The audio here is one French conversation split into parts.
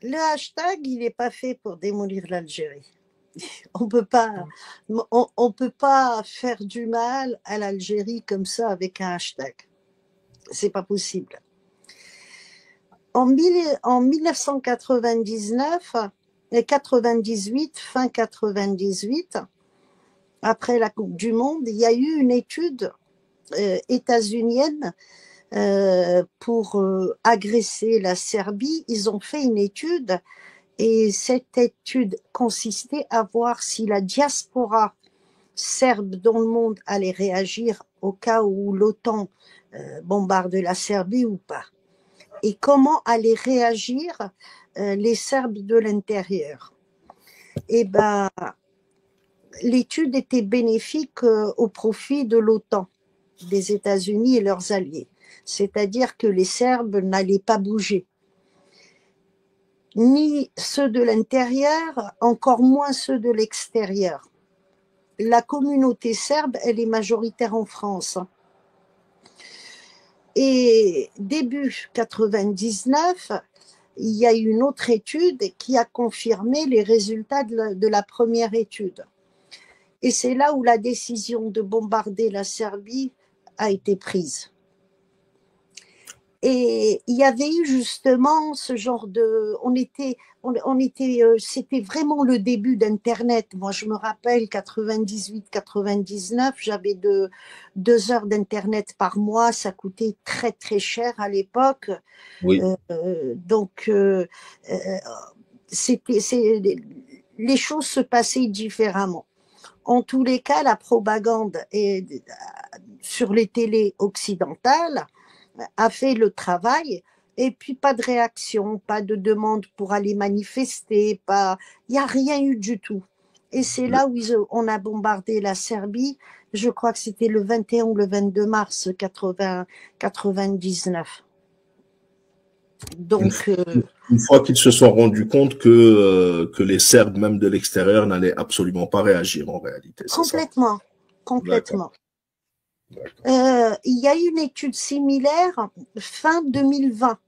Le hashtag, il n'est pas fait pour démolir l'Algérie. On peut pas, on peut pas faire du mal à l'Algérie comme ça avec un hashtag. C'est pas possible. En 1999, 98, fin 98, après la Coupe du Monde, il y a eu une étude états-unienne pour agresser la Serbie. Ils ont fait une étude et cette étude consistait à voir si la diaspora serbe dans le monde allait réagir au cas où l'OTAN bombarde la Serbie ou pas. Et comment allaient réagir les Serbes de l'intérieur. Et ben, l'étude était bénéfique au profit de l'OTAN, des États-Unis et leurs alliés. C'est-à-dire que les Serbes n'allaient pas bouger, ni ceux de l'intérieur, encore moins ceux de l'extérieur. La communauté serbe, elle est majoritaire en France. Et début 99, il y a eu une autre étude qui a confirmé les résultats de la première étude. Et c'est là où la décision de bombarder la Serbie a été prise. Et il y avait eu justement ce genre de, c'était vraiment le début d'Internet. Moi, je me rappelle 98, 99, j'avais 2 heures d'Internet par mois. Ça coûtait très très cher à l'époque. Oui, Donc, les choses se passaient différemment. En tous les cas, la propagande sur les télés occidentales a fait le travail et puis pas de réaction, pas de demande pour aller manifester, il n'y a rien eu du tout. Et c'est là où on a bombardé la Serbie, je crois que c'était le 21 ou le 22 mars 99. une, Donc, une fois qu'ils se sont rendus compte que les Serbes, même de l'extérieur, n'allaient absolument pas réagir en réalité, c'est ça? complètement, D'accord, complètement. d'accord. Il y a eu une étude similaire fin 2020 Ok.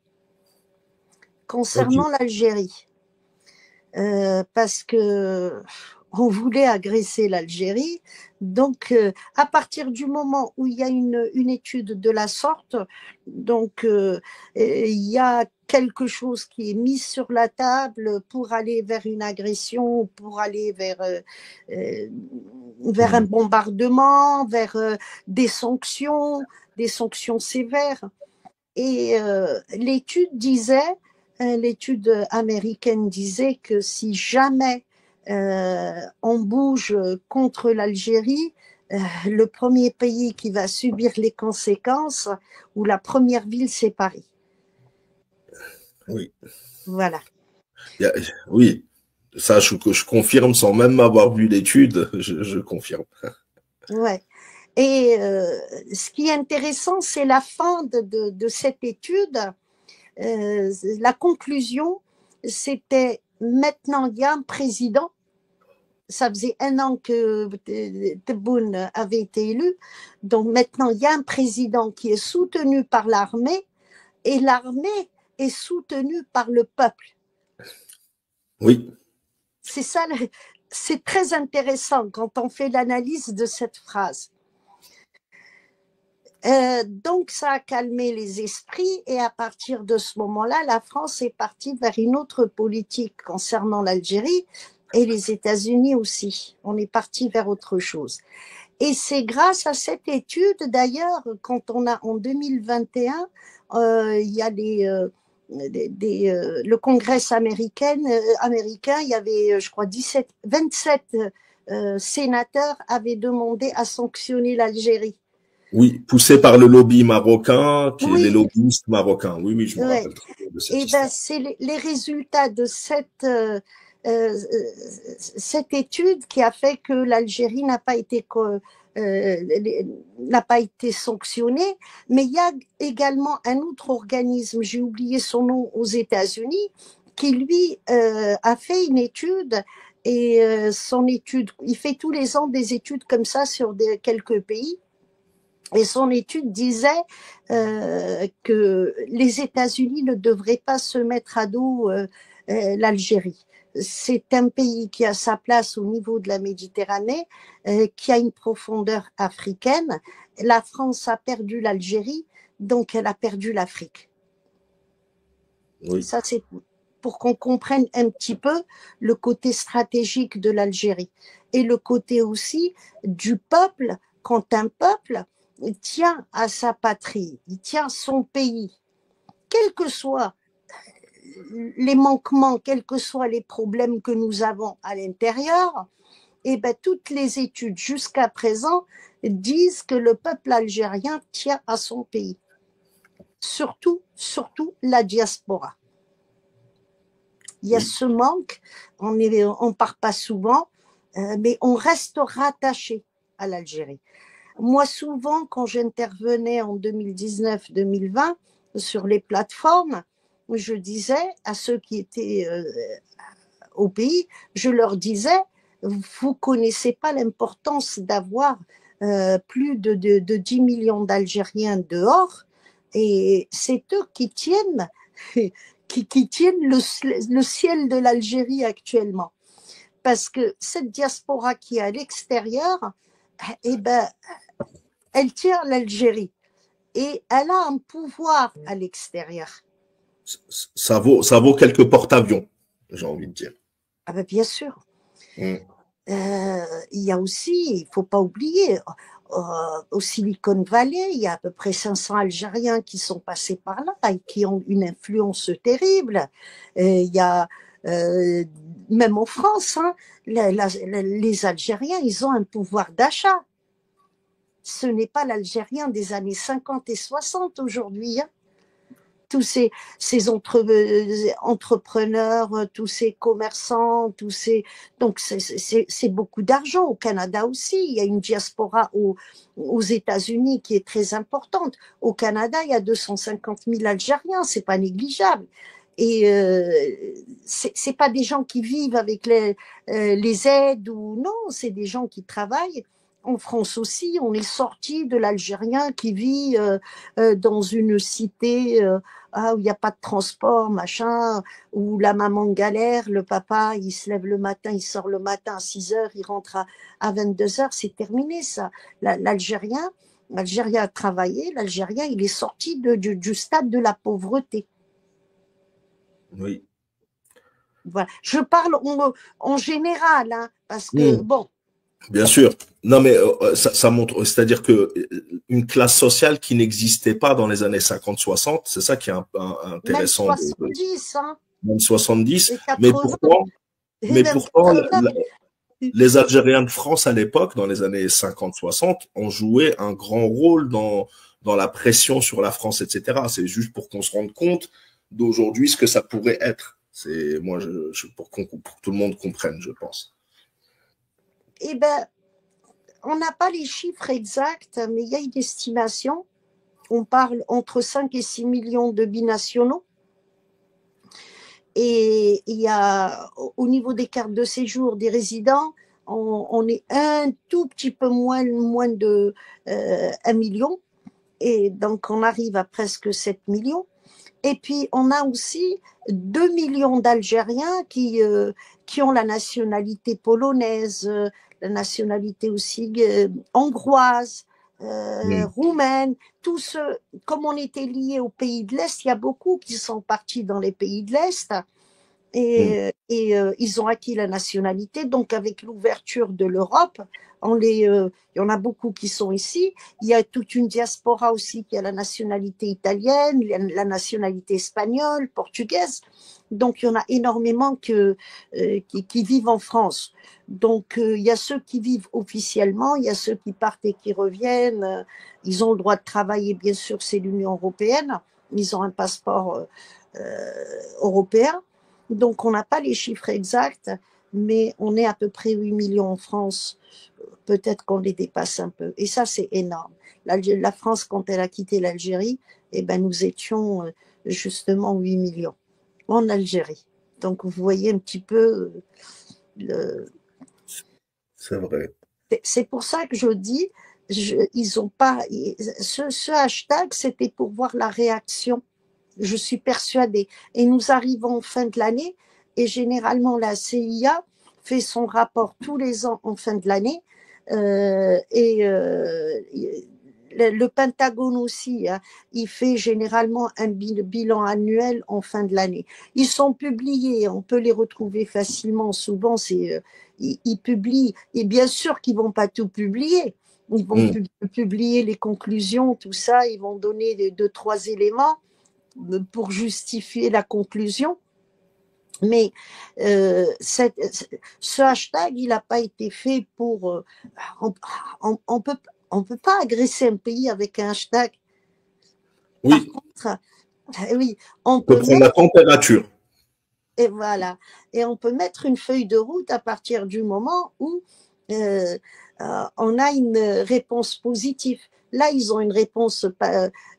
concernant l'Algérie. Parce que on voulait agresser l'Algérie. Donc, à partir du moment où il y a une étude de la sorte, donc il y a quelque chose qui est mis sur la table pour aller vers une agression, pour aller euh, vers un Mhm. bombardement, vers des sanctions sévères. Et l'étude américaine disait que si jamais on bouge contre l'Algérie, le premier pays qui va subir les conséquences, ou la première ville, c'est Paris. Oui. Voilà. Il y a- oui. Ça, je confirme sans même avoir vu l'étude, je confirme. Ouais. Et ce qui est intéressant, c'est la fin de cette étude. La conclusion, c'était maintenant il y a un président. Ça faisait 1 an que Tebboune avait été élu. Donc maintenant, il y a un président qui est soutenu par l'armée et l'armée est soutenue par le peuple. Oui. C'est ça, c'est très intéressant quand on fait l'analyse de cette phrase. Donc ça a calmé les esprits et à partir de ce moment-là, la France est partie vers une autre politique concernant l'Algérie et les États-Unis aussi. On est parti vers autre chose. Et c'est grâce à cette étude, d'ailleurs, quand on a en 2021, il y a le Congrès américain, il y avait, je crois, 27 sénateurs avaient demandé à sanctionner l'Algérie. Oui, poussé par le lobby marocain, qui est les Oui, lobbyistes marocains. Oui, oui, je me ouais. rappelle très bien de cette Et ben, histoire. c'est les résultats de euh, cette étude qui a fait que l'Algérie n'a pas été sanctionnée. Mais il y a également un autre organisme, j'ai oublié son nom, aux États-Unis, qui lui a fait une étude. Et son étude, il fait tous les ans des études comme ça sur quelques pays. Et son étude disait que les États-Unis ne devraient pas se mettre à dos l'Algérie. C'est un pays qui a sa place au niveau de la Méditerranée, qui a une profondeur africaine. La France a perdu l'Algérie, donc elle a perdu l'Afrique. Oui. Ça, c'est pour qu'on comprenne un petit peu le côté stratégique de l'Algérie et le côté aussi du peuple, quand un peuple tient à sa patrie, il tient à son pays, quels que soient les manquements, quels que soient les problèmes que nous avons à l'intérieur, et ben, toutes les études jusqu'à présent disent que le peuple algérien tient à son pays. Surtout la diaspora. Il y a ce manque, on part pas souvent, mais on reste rattaché à l'Algérie. Moi, souvent, quand j'intervenais en 2019-2020 sur les plateformes, je disais à ceux qui étaient au pays, je leur disais, vous connaissez pas l'importance d'avoir plus de 10 millions d'Algériens dehors, et c'est eux qui tiennent, qui tiennent le ciel de l'Algérie actuellement. Parce que cette diaspora qui est à l'extérieur, eh ben, elle tient l'Algérie et elle a un pouvoir à l'extérieur. Ça vaut quelques porte-avions, j'ai envie de dire. Ah ben bien sûr. Il y a aussi, il ne faut pas oublier, au Silicon Valley, il y a à peu près 500 Algériens qui sont passés par là et qui ont une influence terrible. Il y a, même en France, hein, les Algériens, ils ont un pouvoir d'achat. Ce n'est pas l'Algérien des années 50 et 60 aujourd'hui. Hein. Tous ces entrepreneurs, tous ces commerçants, donc c'est beaucoup d'argent. Au Canada aussi, il y a une diaspora aux États-Unis qui est très importante. Au Canada, il y a 250 000 Algériens, c'est pas négligeable. Et c'est pas des gens qui vivent avec les aides ou non, c'est des gens qui travaillent. En France aussi, on est sorti de l'Algérien qui vit dans une cité où il n'y a pas de transport, machin, où la maman galère, le papa, il se lève le matin, il sort le matin à 6 heures, il rentre à 22 heures, c'est terminé ça. L'Algérien a travaillé, l'Algérien, il est sorti du stade de la pauvreté. Oui. Voilà. Je parle en général, hein, parce que, bon. Bien sûr. Non, mais ça montre, c'est-à-dire que une classe sociale qui n'existait pas dans les années 50-60, c'est ça qui est intéressant. Même 70, hein. Même 70. Et 80. Mais pourtant les Algériens de France à l'époque, dans les années 50-60, ont joué un grand rôle dans la pression sur la France, etc. C'est juste pour qu'on se rende compte d'aujourd'hui ce que ça pourrait être. C'est moi, pour que tout le monde comprenne, je pense. Eh ben, on n'a pas les chiffres exacts, mais il y a une estimation. On parle entre 5 et 6 millions de binationaux. Et il y a, au niveau des cartes de séjour des résidents, on est un tout petit peu moins de 1 million. Et donc, on arrive à presque 7 millions. Et puis, on a aussi 2 millions d'Algériens qui ont la nationalité polonaise, la nationalité aussi hongroise, roumaine. Tous ceux, comme on était liés aux pays de l'Est, il y a beaucoup qui sont partis dans les pays de l'Est. Et ils ont acquis la nationalité. Donc, avec l'ouverture de l'Europe, il y en a beaucoup qui sont ici. Il y a toute une diaspora aussi qui a la nationalité italienne, la nationalité espagnole, portugaise. Donc, il y en a énormément qui vivent en France. Donc, il y a ceux qui vivent officiellement, il y a ceux qui partent et qui reviennent. Ils ont le droit de travailler, bien sûr, c'est l'Union européenne. Ils ont un passeport européen. Donc, on n'a pas les chiffres exacts, mais on est à peu près 8 millions en France. Peut-être qu'on les dépasse un peu. Et ça, c'est énorme. La France, quand elle a quitté l'Algérie, eh ben, nous étions justement 8 millions en Algérie. Donc, vous voyez un petit peu C'est vrai. C'est pour ça que je dis ils ont pas. Ce hashtag, c'était pour voir la réaction. Je suis persuadée. Et nous arrivons en fin de l'année, et généralement la CIA fait son rapport tous les ans en fin de l'année. Le Pentagone aussi, hein, il fait généralement un bilan annuel en fin de l'année. Ils sont publiés, on peut les retrouver facilement. Souvent, ils publient, et bien sûr qu'ils vont pas tout publier. Ils vont publier les conclusions, tout ça. Ils vont donner deux, trois éléments pour justifier la conclusion. Mais ce hashtag, il n'a pas été fait pour... on peut pas agresser un pays avec un hashtag. Oui. Par contre, oui, on peut prendre la température. Et voilà. Et on peut mettre une feuille de route à partir du moment où on a une réponse positive. Là, ils ont une réponse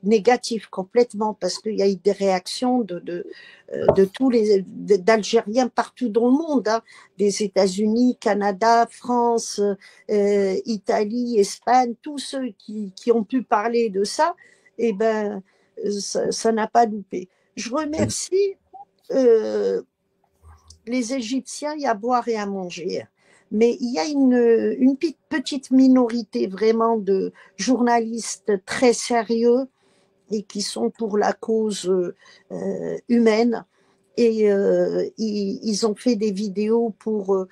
négative complètement parce qu'il y a eu des réactions de tous les d'Algériens partout dans le monde, hein, des États-Unis, Canada, France, Italie, Espagne, tous ceux qui ont pu parler de ça, et ben ça n'a pas loupé. Je remercie les Égyptiens, il y a à boire et à manger. Mais il y a une petite minorité vraiment de journalistes très sérieux et qui sont pour la cause humaine. Et ils ont fait des vidéos pour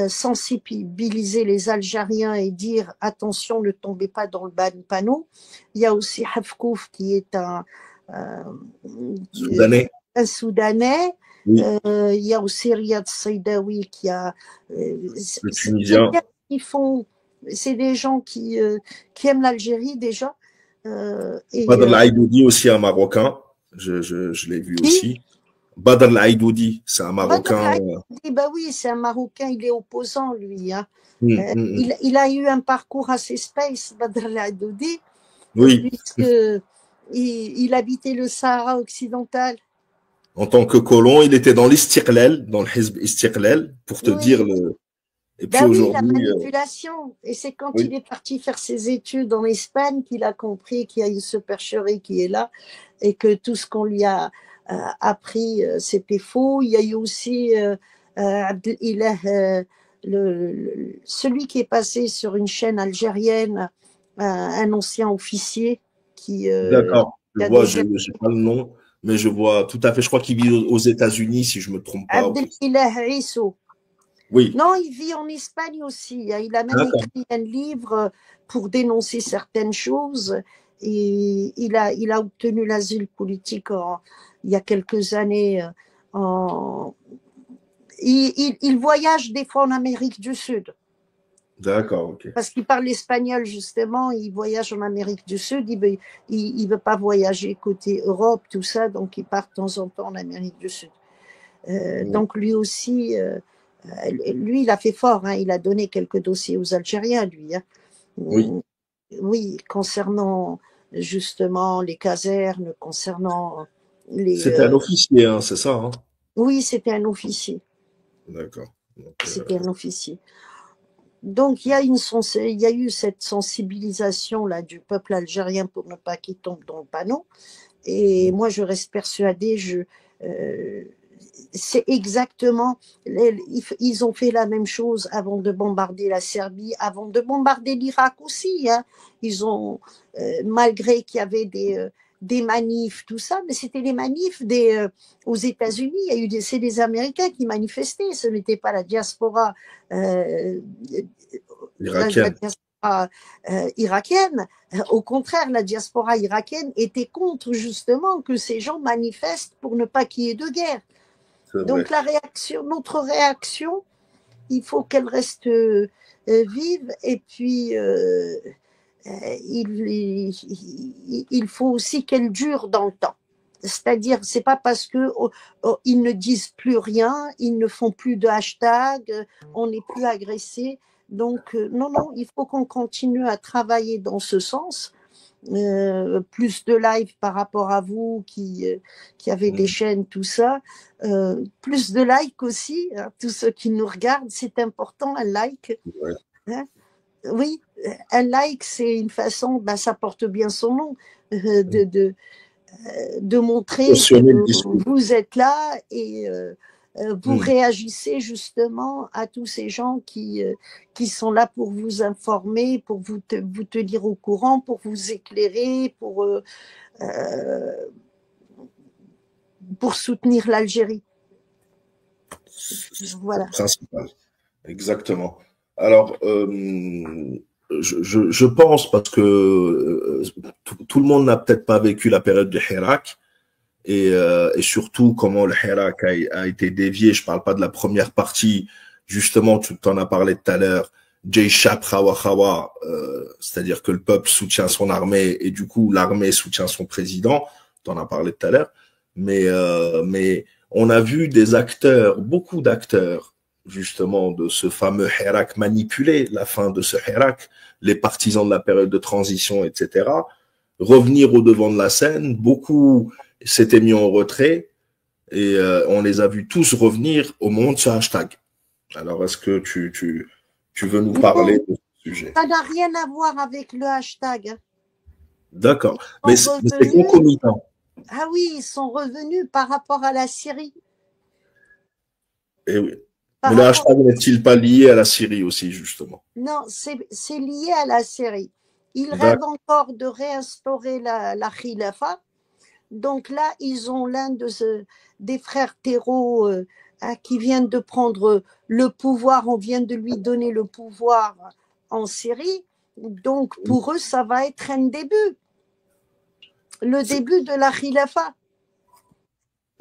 sensibiliser les Algériens et dire attention, ne tombez pas dans le panneau. Il y a aussi Hafkouf qui est un Soudanais. Oui. Il y a aussi Riyad Saidawi qui a. Le Tunisien. C'est des gens qui aiment l'Algérie déjà. Badr Aïdoudi aussi, un Marocain. Je l'ai vu aussi. Badr Aïdoudi, c'est un Marocain. Bah oui, c'est un Marocain, il est opposant, lui. Hein. Il a eu un parcours assez space, Badr Aïdoudi, oui. il habitait le Sahara occidental. En tant que colon, il était dans l'Istiqlal, dans le Hizb Istiqlal, pour te dire le. Et puis oui, la manipulation. Et c'est quand il est parti faire ses études en Espagne qu'il a compris qu'il y a une supercherie qui est là et que tout ce qu'on lui a appris, c'était faux. Il y a eu aussi celui qui est passé sur une chaîne algérienne, un ancien officier qui. D'accord. Je vois, je n'ai pas le nom, mais je vois tout à fait. Je crois qu'il vit aux États-Unis, si je ne me trompe pas. Abdelilah Isso. Oui. Non, il vit en Espagne aussi. Il a même écrit un livre pour dénoncer certaines choses. Et il a obtenu l'asile politique il y a quelques années. Il voyage des fois en Amérique du Sud. D'accord, ok. Parce qu'il parle espagnol, justement, il voyage en Amérique du Sud. Il veut pas voyager côté Europe, tout ça, donc il part de temps en temps en Amérique du Sud. Donc lui aussi... lui, il a fait fort, hein, il a donné quelques dossiers aux Algériens, lui. Hein. Oui, concernant justement les casernes, concernant les... C'était un officier, hein, c'est ça, hein? Oui, c'était un officier. D'accord. C'était un officier. Donc, il y a eu cette sensibilisation là, du peuple algérien pour ne pas qu'il tombe dans le panneau. Et moi, je reste persuadée, c'est exactement, ils ont fait la même chose avant de bombarder la Serbie, avant de bombarder l'Irak aussi. Hein. Ils ont, malgré qu'il y avait des manifs, tout ça, mais c'était les manifs aux États-Unis. C'est des Américains qui manifestaient. Ce n'était pas la diaspora irakienne. Au contraire, la diaspora irakienne était contre justement que ces gens manifestent pour ne pas qu'il y ait de guerre. Donc notre réaction, il faut qu'elle reste vive et puis il faut aussi qu'elle dure dans le temps. C'est-à-dire, c'est pas parce que ils ne disent plus rien, ils ne font plus de hashtag, on n'est plus agressé. Donc non, il faut qu'on continue à travailler dans ce sens. Plus de live par rapport à vous qui avez des chaînes, tout ça. Plus de likes aussi, hein, tous ceux qui nous regardent, c'est important, un like. Hein. Oui, un like, c'est une façon, ben, ça porte bien son nom, de montrer que vous êtes là et vous réagissez justement à tous ces gens qui sont là pour vous informer, pour vous tenir au courant, pour vous éclairer, pour soutenir l'Algérie. Voilà. Principal. Exactement. Alors, je pense, parce que tout le monde n'a peut-être pas vécu la période du Hirak, et surtout comment le Hirak a été dévié. Je parle pas de la première partie, justement, tu en as parlé tout à l'heure, Jayshab Khawa Khawa, c'est-à-dire que le peuple soutient son armée et du coup l'armée soutient son président, tu en as parlé tout à l'heure, mais on a vu des acteurs, beaucoup d'acteurs, justement, de ce fameux Hirak manipuler la fin de ce Hirak, les partisans de la période de transition, etc., revenir au devant de la scène. Beaucoup s'étaient mis en retrait et on les a vus tous revenir au moment de ce hashtag. Alors, est-ce que tu veux nous parler de ce sujet? Ça n'a rien à voir avec le hashtag. D'accord, mais c'est concomitant. Ah oui, ils sont revenus par rapport à la Syrie. Et oui. Mais le hashtag n'est-il pas lié à la Syrie aussi, justement? Non, c'est lié à la Syrie. Ils rêvent encore de réinstaurer la khilafa. Donc là, ils ont l'un des frères terreaux qui viennent de prendre le pouvoir. On vient de lui donner le pouvoir en Syrie. Donc pour eux, ça va être un début. Le début de la khilafa.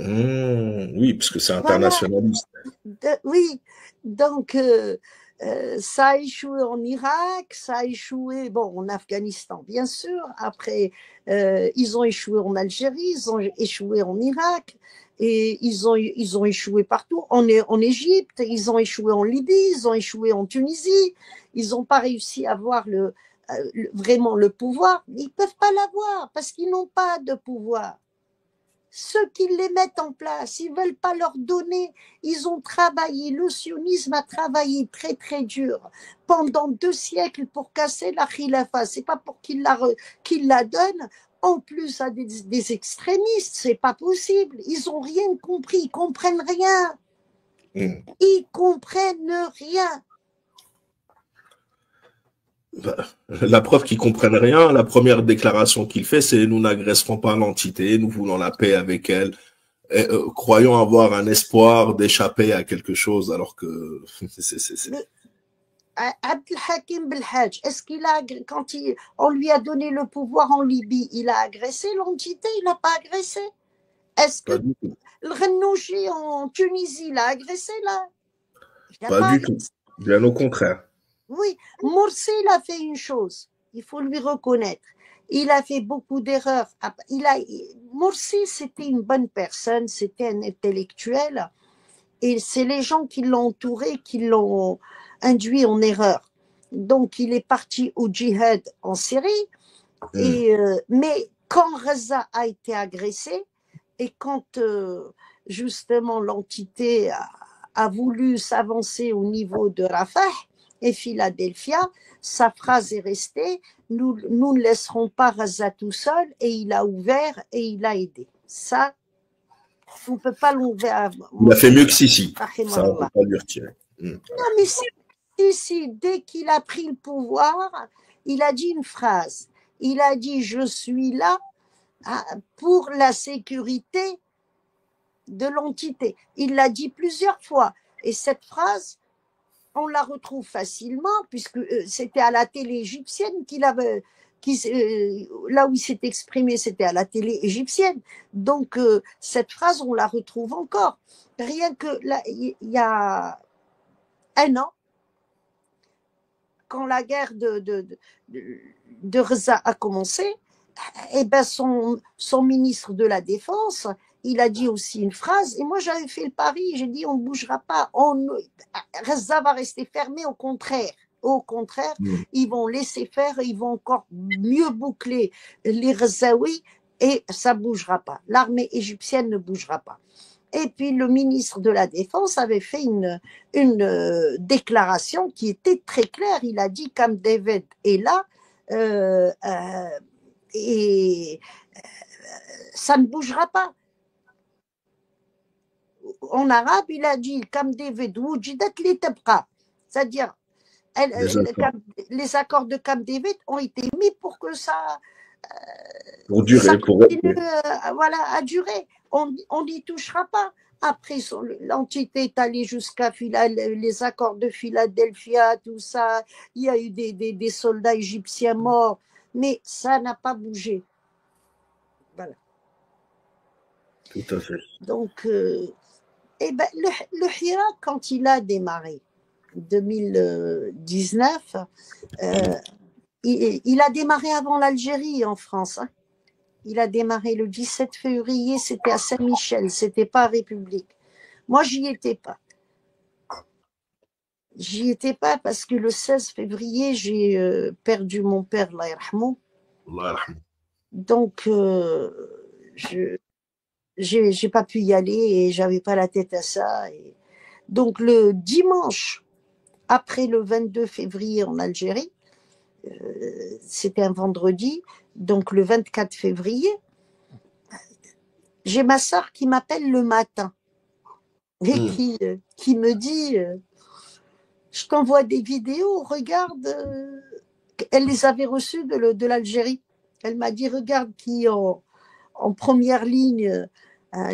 Oui, parce que c'est internationaliste. Voilà. Oui, donc ça a échoué en Irak, ça a échoué en Afghanistan, bien sûr. Après, ils ont échoué en Algérie, ils ont échoué en Irak, et ils ont échoué partout. En Égypte, ils ont échoué en Libye, ils ont échoué en Tunisie. Ils n'ont pas réussi à avoir vraiment le pouvoir. Ils ne peuvent pas l'avoir parce qu'ils n'ont pas de pouvoir. Ceux qui les mettent en place, ils ne veulent pas leur donner. Ils ont travaillé, le sionisme a travaillé très très dur pendant 2 siècles pour casser la khilafa. Ce n'est pas pour qu'ils la donnent en plus à des extrémistes. Ce n'est pas possible. Ils n'ont rien compris, ils ne comprennent rien. Ils ne comprennent rien. La preuve qu'ils comprennent rien, la première déclaration qu'il fait, c'est: nous n'agresserons pas l'entité, nous voulons la paix avec elle, et, croyons avoir un espoir d'échapper à quelque chose, alors que Abdelhakim Belhadj, est-ce qu'il a, quand on lui a donné le pouvoir en Libye, il a agressé l'entité? Il n'a pas agressé. Est-ce que le Rennouchi en Tunisie l'a agressé là? Pas du tout, bien au contraire. Oui, Morsi, il a fait une chose, il faut lui reconnaître. Il a fait beaucoup d'erreurs. Morsi, c'était une bonne personne, c'était un intellectuel, et c'est les gens qui l'ont entouré qui l'ont induit en erreur. Donc, il est parti au djihad en Syrie, mais quand Gaza a été agressé, et quand justement l'entité a voulu s'avancer au niveau de Rafah et Philadelphia, sa phrase est restée: nous ne laisserons pas Gaza tout seul, et il a ouvert et il a aidé. Ça, on ne peut pas l'enlever. Il a fait mieux que Sisi. Ça, on ne peut pas lui retirer. Non, mais Sisi, dès qu'il a pris le pouvoir, il a dit une phrase. Il a dit: je suis là pour la sécurité de l'entité. Il l'a dit plusieurs fois. Et cette phrase, on la retrouve facilement, puisque c'était à la télé égyptienne qu'il avait, là où il s'est exprimé, c'était à la télé égyptienne. Donc, cette phrase, on la retrouve encore. Rien que là, il y a 1 an, quand la guerre de Gaza a commencé, eh ben son ministre de la Défense, il a dit aussi une phrase, et moi j'avais fait le pari, j'ai dit: on ne bougera pas, Gaza va rester fermé, au contraire, ils vont laisser faire, ils vont encore mieux boucler les Gazaouis, et ça ne bougera pas, l'armée égyptienne ne bougera pas. Et puis le ministre de la Défense avait fait une déclaration qui était très claire. Il a dit Camp David est là et ça ne bougera pas. En arabe, il a dit Camp David wujidat li tabqa, c'est-à-dire les accords de Camp David ont été mis pour que ça continue voilà, à durer. On n'y touchera pas. Après, l'entité est allée jusqu'à les accords de Philadelphia, tout ça. Il y a eu des soldats égyptiens morts, mais ça n'a pas bougé. Voilà. Tout à fait. Donc, eh ben, le Hira, quand il a démarré, 2019, il a démarré avant l'Algérie en France. Hein. Il a démarré le 17 février, c'était à Saint-Michel, c'était pas à République. Moi, j'y étais pas. J'y étais pas parce que le 16 février, j'ai perdu mon père, Allah yarhamou. Donc, j'ai pas pu y aller et j'avais pas la tête à ça. Et... Donc, le dimanche, après le 22 février en Algérie, c'était un vendredi, donc le 24 février, j'ai ma sœur qui m'appelle le matin et qui me dit je t'envoie des vidéos, regarde. Elle les avait reçues de l'Algérie. Elle m'a dit regarde qui en première ligne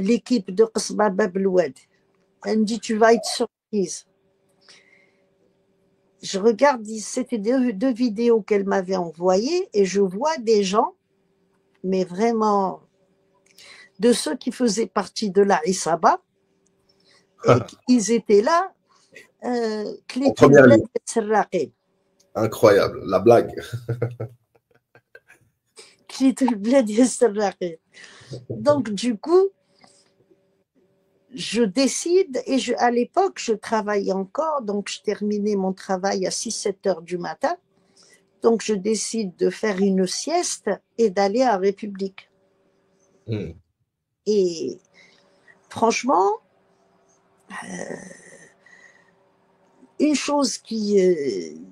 l'équipe de Qasba Bab El-Oued. Elle me dit tu vas être surprise. Je regarde, c'était deux vidéos qu'elle m'avait envoyées et je vois des gens, mais vraiment de ceux qui faisaient partie de la Isaba, et ils étaient là, en première ligne. Incroyable, la blague. Donc du coup, je décide, et à l'époque, je travaillais encore, donc je terminais mon travail à 6-7 heures du matin. Donc je décide de faire une sieste et d'aller à République. Et franchement, une chose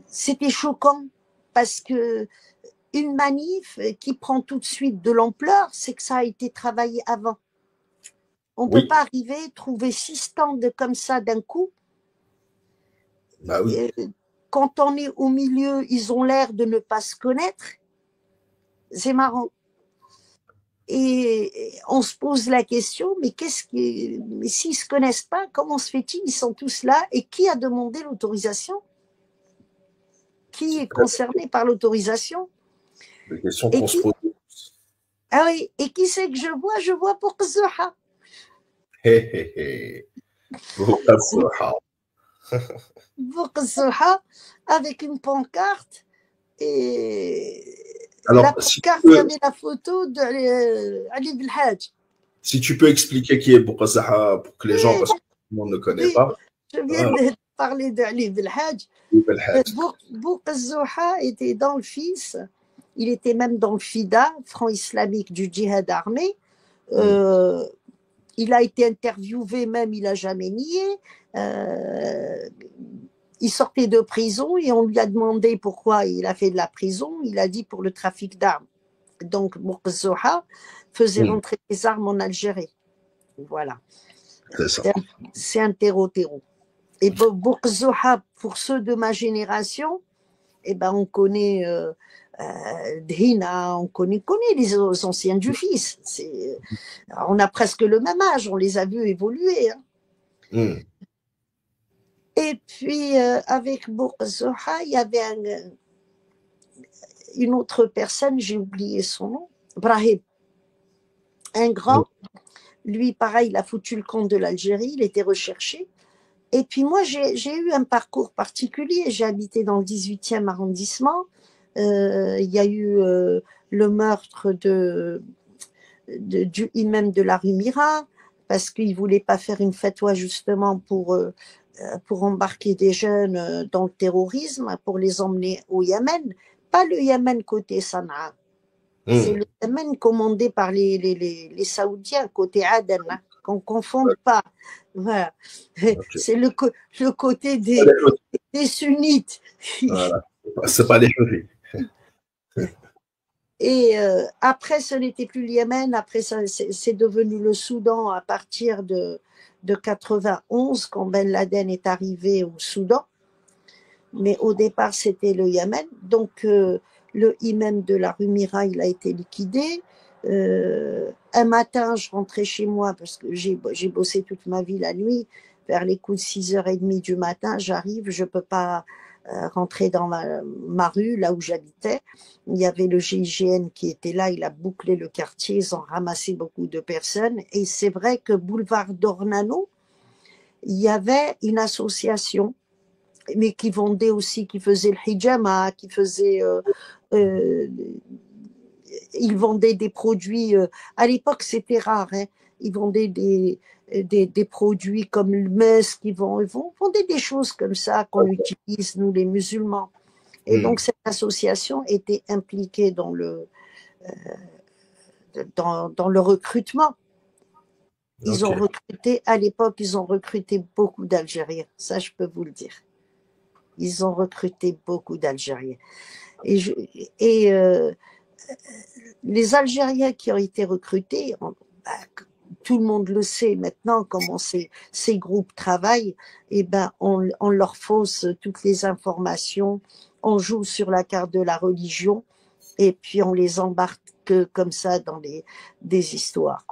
c'était choquant, parce que une manif qui prend tout de suite de l'ampleur, c'est que ça a été travaillé avant. On ne peut pas arriver, trouver 6 stands comme ça d'un coup. Bah oui. Et quand on est au milieu, ils ont l'air de ne pas se connaître. C'est marrant. Et on se pose la question, mais mais s'ils ne se connaissent pas, comment se fait-il? Ils sont tous là. Et qui a demandé l'autorisation? Qui est concerné par l'autorisation? Des questions qu'on se pose. Ah oui, et qui c'est que je vois? Je vois Bourqzoha. Bourqzoha avec une pancarte. Et alors, la pancarte, il y avait la photo d'Ali Belhadj. Si tu peux expliquer qui est Bourqzoha pour que les gens, parce que tout le monde ne connaît pas. Je viens de parler d'Ali Belhadj. Bourqzoha était dans le FIS. Il était même dans le FIDA, Front islamique du djihad armé. Il a été interviewé même, il n'a jamais nié. Il sortait de prison et on lui a demandé pourquoi il a fait de la prison. Il a dit pour le trafic d'armes. Donc, Bourqzoha faisait rentrer les armes en Algérie. Voilà. C'est un terreau-terreau. Et Bourqzoha, pour ceux de ma génération, eh ben, on connaît Dhina, on connaît les anciens du FIS. On a presque le même âge, on les a vus évoluer. Hein. Et puis, avec Bourqzoha, il y avait une autre personne, j'ai oublié son nom, Brahim. Un grand, lui, pareil, il a foutu le camp de l'Algérie, il était recherché. Et puis moi, j'ai eu un parcours particulier. J'ai habité dans le 18e arrondissement. Il y a eu le meurtre du imam de la rue Mira, parce qu'il ne voulait pas faire une fatwa justement pour embarquer des jeunes dans le terrorisme, pour les emmener au Yémen. Pas le Yémen côté Sanaa. C'est le Yémen commandé par les Saoudiens côté Aden. qu'on ne confonde pas. Voilà. Okay. C'est le côté des sunnites. Voilà. C'est pas les choses. Et après, ce n'était plus le Yémen, après, c'est devenu le Soudan à partir de 91, quand Ben Laden est arrivé au Soudan. Mais au départ, c'était le Yémen. Donc, le imam de la rue Mira, il a été liquidé. Un matin, je rentrais chez moi parce que j'ai bossé toute ma vie la nuit. Vers les coups de 6h30 du matin, j'arrive, je ne peux pas rentrer dans ma rue, là où j'habitais. Il y avait le GIGN qui était là, il a bouclé le quartier, ils ont ramassé beaucoup de personnes. Et c'est vrai que boulevard d'Ornano, il y avait une association, mais qui vendait aussi, qui faisait le hijama, qui faisait... ils vendaient des produits, à l'époque c'était rare, hein, ils vendaient des produits comme le mesque, ils vendaient des choses comme ça qu'on utilise, nous les musulmans. Et donc cette association était impliquée dans le recrutement. Ils ont recruté, à l'époque, ils ont recruté beaucoup d'Algériens, ça je peux vous le dire. Ils ont recruté beaucoup d'Algériens. Et les Algériens qui ont été recrutés, tout le monde le sait maintenant comment ces groupes travaillent, et ben on leur fausse toutes les informations, on joue sur la carte de la religion et puis on les embarque comme ça dans des histoires.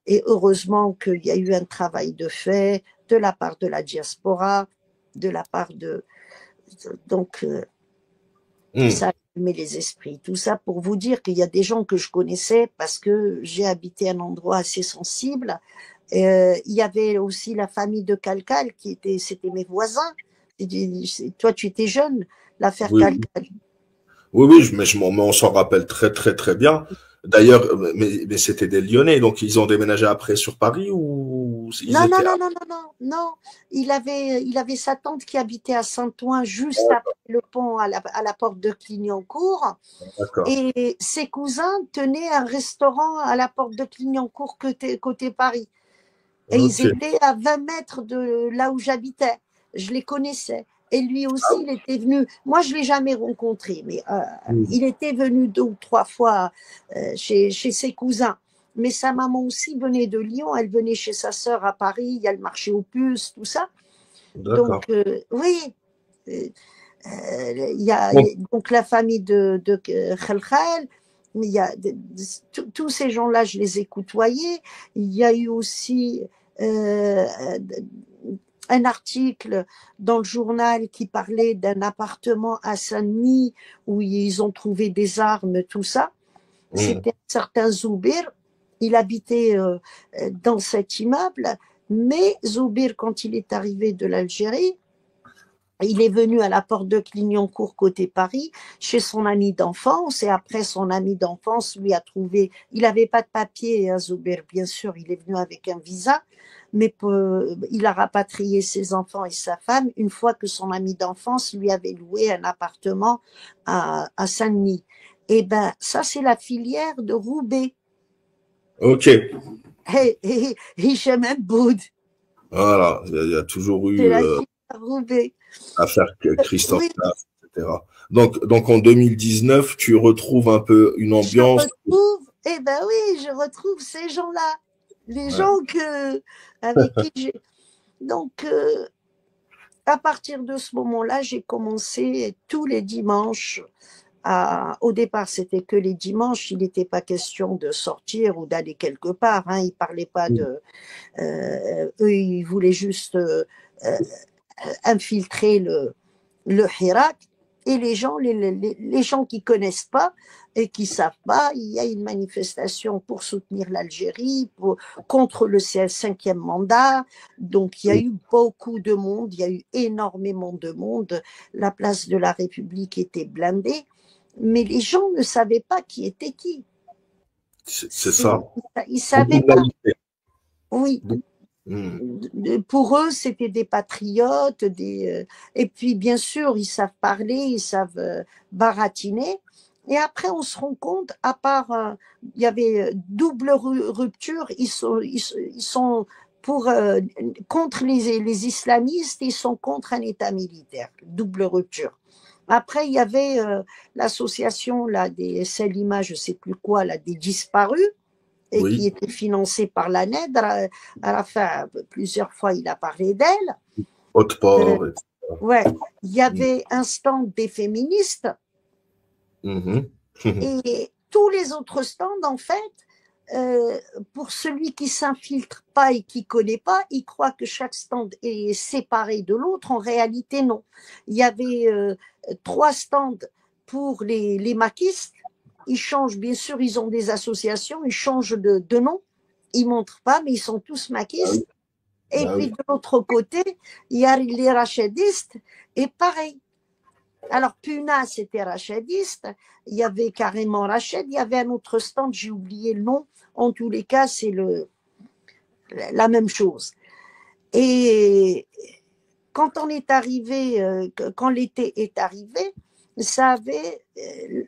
Et heureusement qu'il y a eu un travail de fait de la part de la diaspora, de la part de... Donc, ça a allumé les esprits. Tout ça pour vous dire qu'il y a des gens que je connaissais parce que j'ai habité un endroit assez sensible. Il y avait aussi la famille de Calcal c'était mes voisins. Toi, tu étais jeune, l'affaire Calcal. Oui, mais on s'en rappelle très, très, très bien. D'ailleurs, mais c'était des Lyonnais, donc ils ont déménagé après sur Paris ou ils Non, étaient... non. Il avait sa tante qui habitait à Saint-Ouen, juste après le pont à la porte de Clignancourt. Et ses cousins tenaient un restaurant à la porte de Clignancourt côté Paris. Et ils étaient à 20 mètres de là où j'habitais. Je les connaissais. Et lui aussi, il était venu. Moi, je ne l'ai jamais rencontré, mais il était venu 2 ou 3 fois chez ses cousins. Mais sa maman aussi venait de Lyon. Elle venait chez sa sœur à Paris. Il y a le marché aux puces, tout ça. Donc, oui. Il y a donc la famille de Khalkhal. Il y a tous ces gens-là, je les ai côtoyés. Il y a eu aussi un article dans le journal qui parlait d'un appartement à Saint-Denis où ils ont trouvé des armes, tout ça. C'était un certain Zoubir. Il habitait dans cet immeuble, mais Zoubir, quand il est arrivé de l'Algérie, il est venu à la porte de Clignancourt côté Paris chez son ami d'enfance et après son ami d'enfance lui a trouvé, il n'avait pas de papier, hein, Zoubir, bien sûr, il est venu avec un visa, mais il a rapatrié ses enfants et sa femme une fois que son ami d'enfance lui avait loué un appartement à Saint-Denis. Et ben ça c'est la filière de Roubaix. Ok. Et Hichem Boud. Voilà, il y a toujours eu Roubaix. affaire Christophe, oui. Etc. Donc en 2019, tu retrouves un peu une ambiance. Eh ben oui, je retrouve ces gens-là, les gens avec qui j'ai. Donc, à partir de ce moment-là, j'ai commencé tous les dimanches. Au départ, c'était que les dimanches. Il n'était pas question de sortir ou d'aller quelque part. Hein. Ils ne parlaient pas de. Eux, ils voulaient juste infiltrer le Hirak. Et les gens qui connaissent pas et qui savent pas, il y a une manifestation pour soutenir l'Algérie, contre le 5e mandat. Donc il y a eu beaucoup de monde, il y a eu énormément de monde. La place de la République était blindée, mais les gens ne savaient pas qui était qui. C'est ça. Ils savaient pas. Oui. Pour eux, c'était des patriotes, et puis bien sûr, ils savent parler, ils savent baratiner, Et après, on se rend compte, à part, il y avait double rupture, ils sont pour, contre les islamistes, ils sont contre un État militaire, double rupture. Après, il y avait l'association là des Selima, je sais plus quoi, là, des disparus, et qui Oui. était financée par la NED. À la fin, plusieurs fois, il a parlé d'elle. Haute-Port, etc. Ouais, il y avait un stand des féministes. Mhm. Et tous les autres stands, en fait, pour celui qui s'infiltre pas et qui connaît pas, il croit que chaque stand est séparé de l'autre. En réalité, non. Il y avait 3 stands pour les maquistes. Ils changent, bien sûr, ils ont des associations, ils changent de nom. Ils montrent pas, mais ils sont tous Ah oui. maquistes. Et Ah puis oui. de l'autre côté, il y a les rachidistes. Et pareil, alors, Puna, c'était rachidiste. Il y avait carrément Rachid. Il y avait un autre stand, j'ai oublié le nom. En tous les cas, c'est la même chose. Et quand on est arrivé, quand l'été est arrivé, ça avait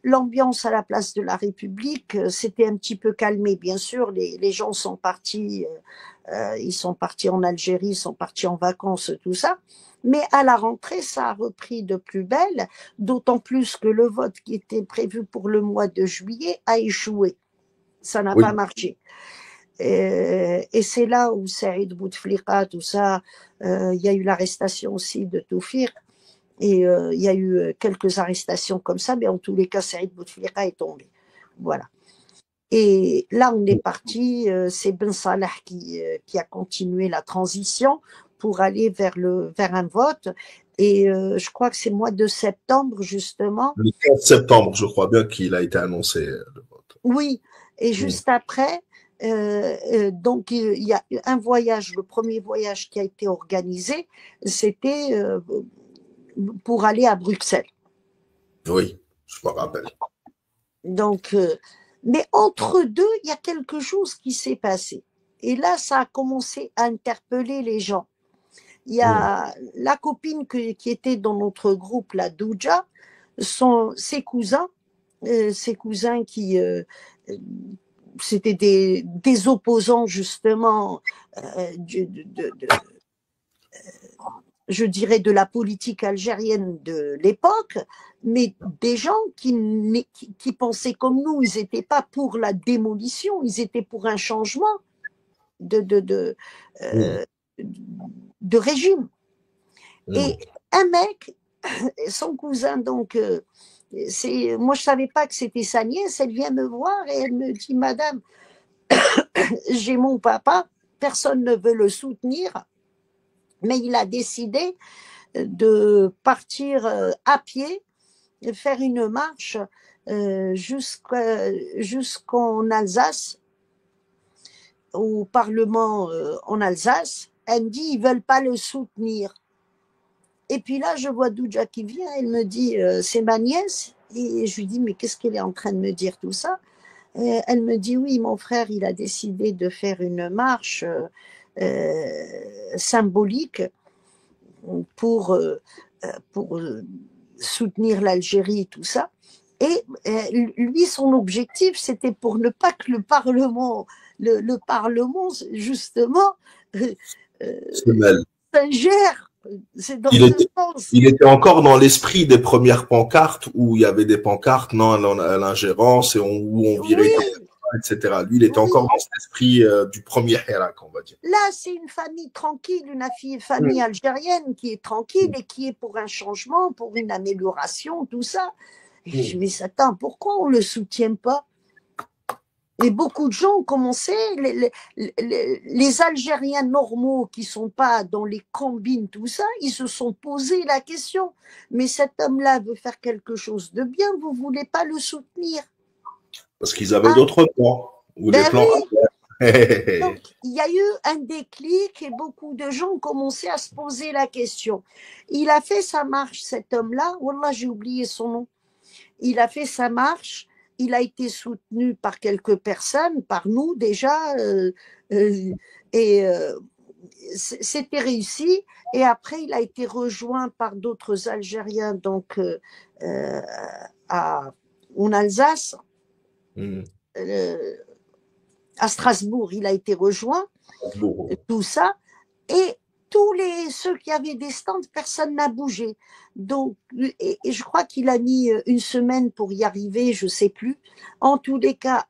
l'ambiance à la place de la République, c'était un petit peu calmé. Bien sûr, les gens sont partis, ils sont partis en Algérie, ils sont partis en vacances, tout ça. Mais à la rentrée, ça a repris de plus belle, d'autant plus que le vote qui était prévu pour le mois de juillet a échoué. Ça n'a pas Oui. marché. Et c'est là où Saïd Bouteflika, tout ça, il y a eu l'arrestation aussi de Toufir. Et il y a eu quelques arrestations comme ça, mais en tous les cas, Saïd Bouteflika est tombé. Voilà. Et là, on est parti, c'est Ben Salah qui a continué la transition pour aller vers un vote. Et je crois que c'est le mois de septembre, justement. Le 15 septembre, je crois bien qu'il a été annoncé, le vote. Oui, et Mm. juste après, donc il y a un voyage, le premier voyage qui a été organisé, c'était pour aller à Bruxelles. Oui, je me rappelle. Donc, mais entre deux, il y a quelque chose qui s'est passé. Et là, ça a commencé à interpeller les gens. Il y Mm. a la copine qui était dans notre groupe, la Douja, ses cousins qui, c'était des opposants justement, je dirais, de la politique algérienne de l'époque, mais des gens qui pensaient comme nous, ils n'étaient pas pour la démolition, ils étaient pour un changement de, de, de, Mm. euh, de régime. Et Mm. un mec, son cousin, donc, moi je savais pas que c'était sa nièce, elle vient me voir et elle me dit, Madame, j'ai mon papa, personne ne veut le soutenir, mais il a décidé de partir à pied, faire une marche jusqu'en Alsace, au Parlement en Alsace. Elle me dit, ils veulent pas le soutenir. Et puis là, je vois Douja qui vient, elle me dit, c'est ma nièce. Et je lui dis, mais qu'est-ce qu'elle est en train de me dire tout ça? Et elle me dit, oui, mon frère, il a décidé de faire une marche symbolique pour, euh, pour soutenir l'Algérie et tout ça. Et lui, son objectif, c'était pour ne pas que le Parlement justement, euh, Semelle. s'ingère. C'est dans Il ce était, sens. il était encore dans l'esprit des premières pancartes où il y avait des pancartes non à l'ingérence et où on virait, Oui, etc. Lui, il était encore oui. dans cet esprit du premier Hirak, on va dire. Là, c'est une famille tranquille, famille algérienne qui est tranquille et qui est pour un changement, pour une amélioration, tout ça. Et je me dis, attends, pourquoi on ne le soutient pas? Et beaucoup de gens ont commencé, les Algériens normaux qui ne sont pas dans les combines, tout ça, ils se sont posé la question. Mais cet homme-là veut faire quelque chose de bien, vous ne voulez pas le soutenir? Parce qu'ils avaient Ah, d'autres plans, ou des ben plans. oui. Donc, il y a eu un déclic et beaucoup de gens ont commencé à se poser la question. Il a fait sa marche, cet homme-là. Wallah, j'ai oublié son nom. Il a fait sa marche. Il a été soutenu par quelques personnes, par nous déjà. Et c'était réussi. Et après, il a été rejoint par d'autres Algériens, donc à en Alsace, Hmm. à Strasbourg, il a été rejoint, Bon. tout ça, et ceux qui avaient des stands, personne n'a bougé. Donc, et je crois qu'il a mis une semaine pour y arriver, je sais plus. En tous les cas,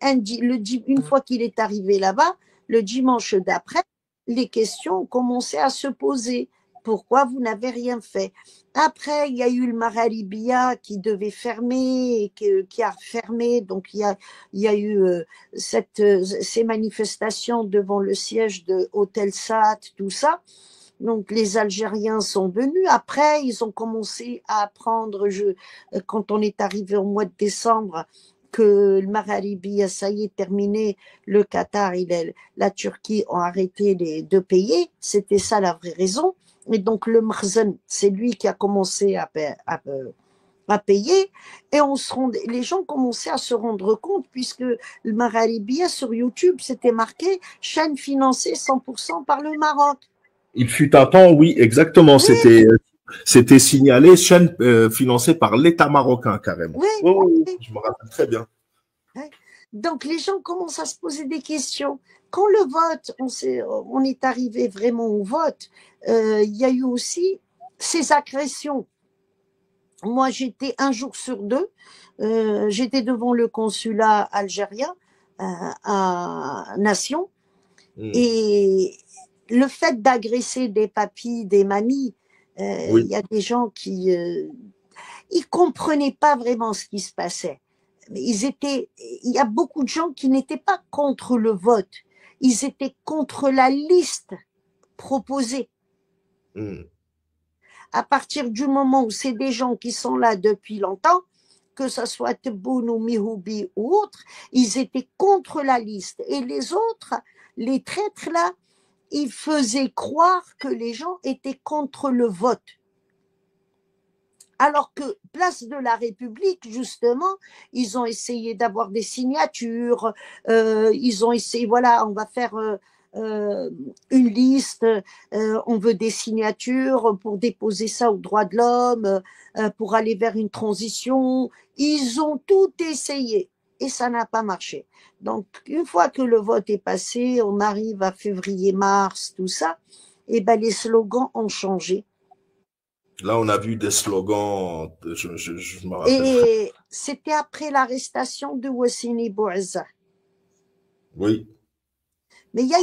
une fois qu'il est arrivé là-bas, le dimanche d'après, les questions ont commencé à se poser. Pourquoi vous n'avez rien fait? Après, il y a eu le Maralibia qui devait fermer, et qui a fermé. Donc, il y a eu ces manifestations devant le siège de Hôtel Sat, tout ça. Donc, les Algériens sont venus. Après, ils ont commencé à apprendre, quand on est arrivé au mois de décembre, que le Magharibi, ça y est, terminé, le Qatar et la Turquie ont arrêté de payer. C'était ça la vraie raison. Et donc, le Mrzen, c'est lui qui a commencé à payer. Et les gens commençaient à se rendre compte, puisque le Magharibi, sur YouTube, c'était marqué chaîne financée 100% par le Maroc. Il fut un temps, oui, exactement. Oui, C'était signalé, chaîne financée par l'État marocain, carrément. oui, Oui, oui, oui, oui. je me rappelle très bien. Ouais. Donc les gens commencent à se poser des questions. Quand le vote, on est arrivé vraiment au vote, il y a eu aussi ces agressions. Moi, j'étais un jour sur deux, j'étais devant le consulat algérien à Nation, Hmm. et le fait d'agresser des papis, des mamies, il Oui. y a des gens qui ils comprenaient pas vraiment ce qui se passait. Mais il y a beaucoup de gens qui n'étaient pas contre le vote, ils étaient contre la liste proposée. Hmm. À partir du moment où c'est des gens qui sont là depuis longtemps, que ce soit Tebboune ou Mihoubi ou autres, ils étaient contre la liste. Et les autres, les traîtres là, ils faisaient croire que les gens étaient contre le vote. Alors que place de la République, justement, ils ont essayé d'avoir des signatures, ils ont essayé, voilà, on va faire une liste, on veut des signatures pour déposer ça aux droits de l'homme, pour aller vers une transition. Ils ont tout essayé et ça n'a pas marché. Donc, une fois que le vote est passé, on arrive à février-mars, tout ça, et ben les slogans ont changé. Là, on a vu des slogans, je me rappelle très Et c'était après l'arrestation de Wassini Bouazza. Oui. Mais il y a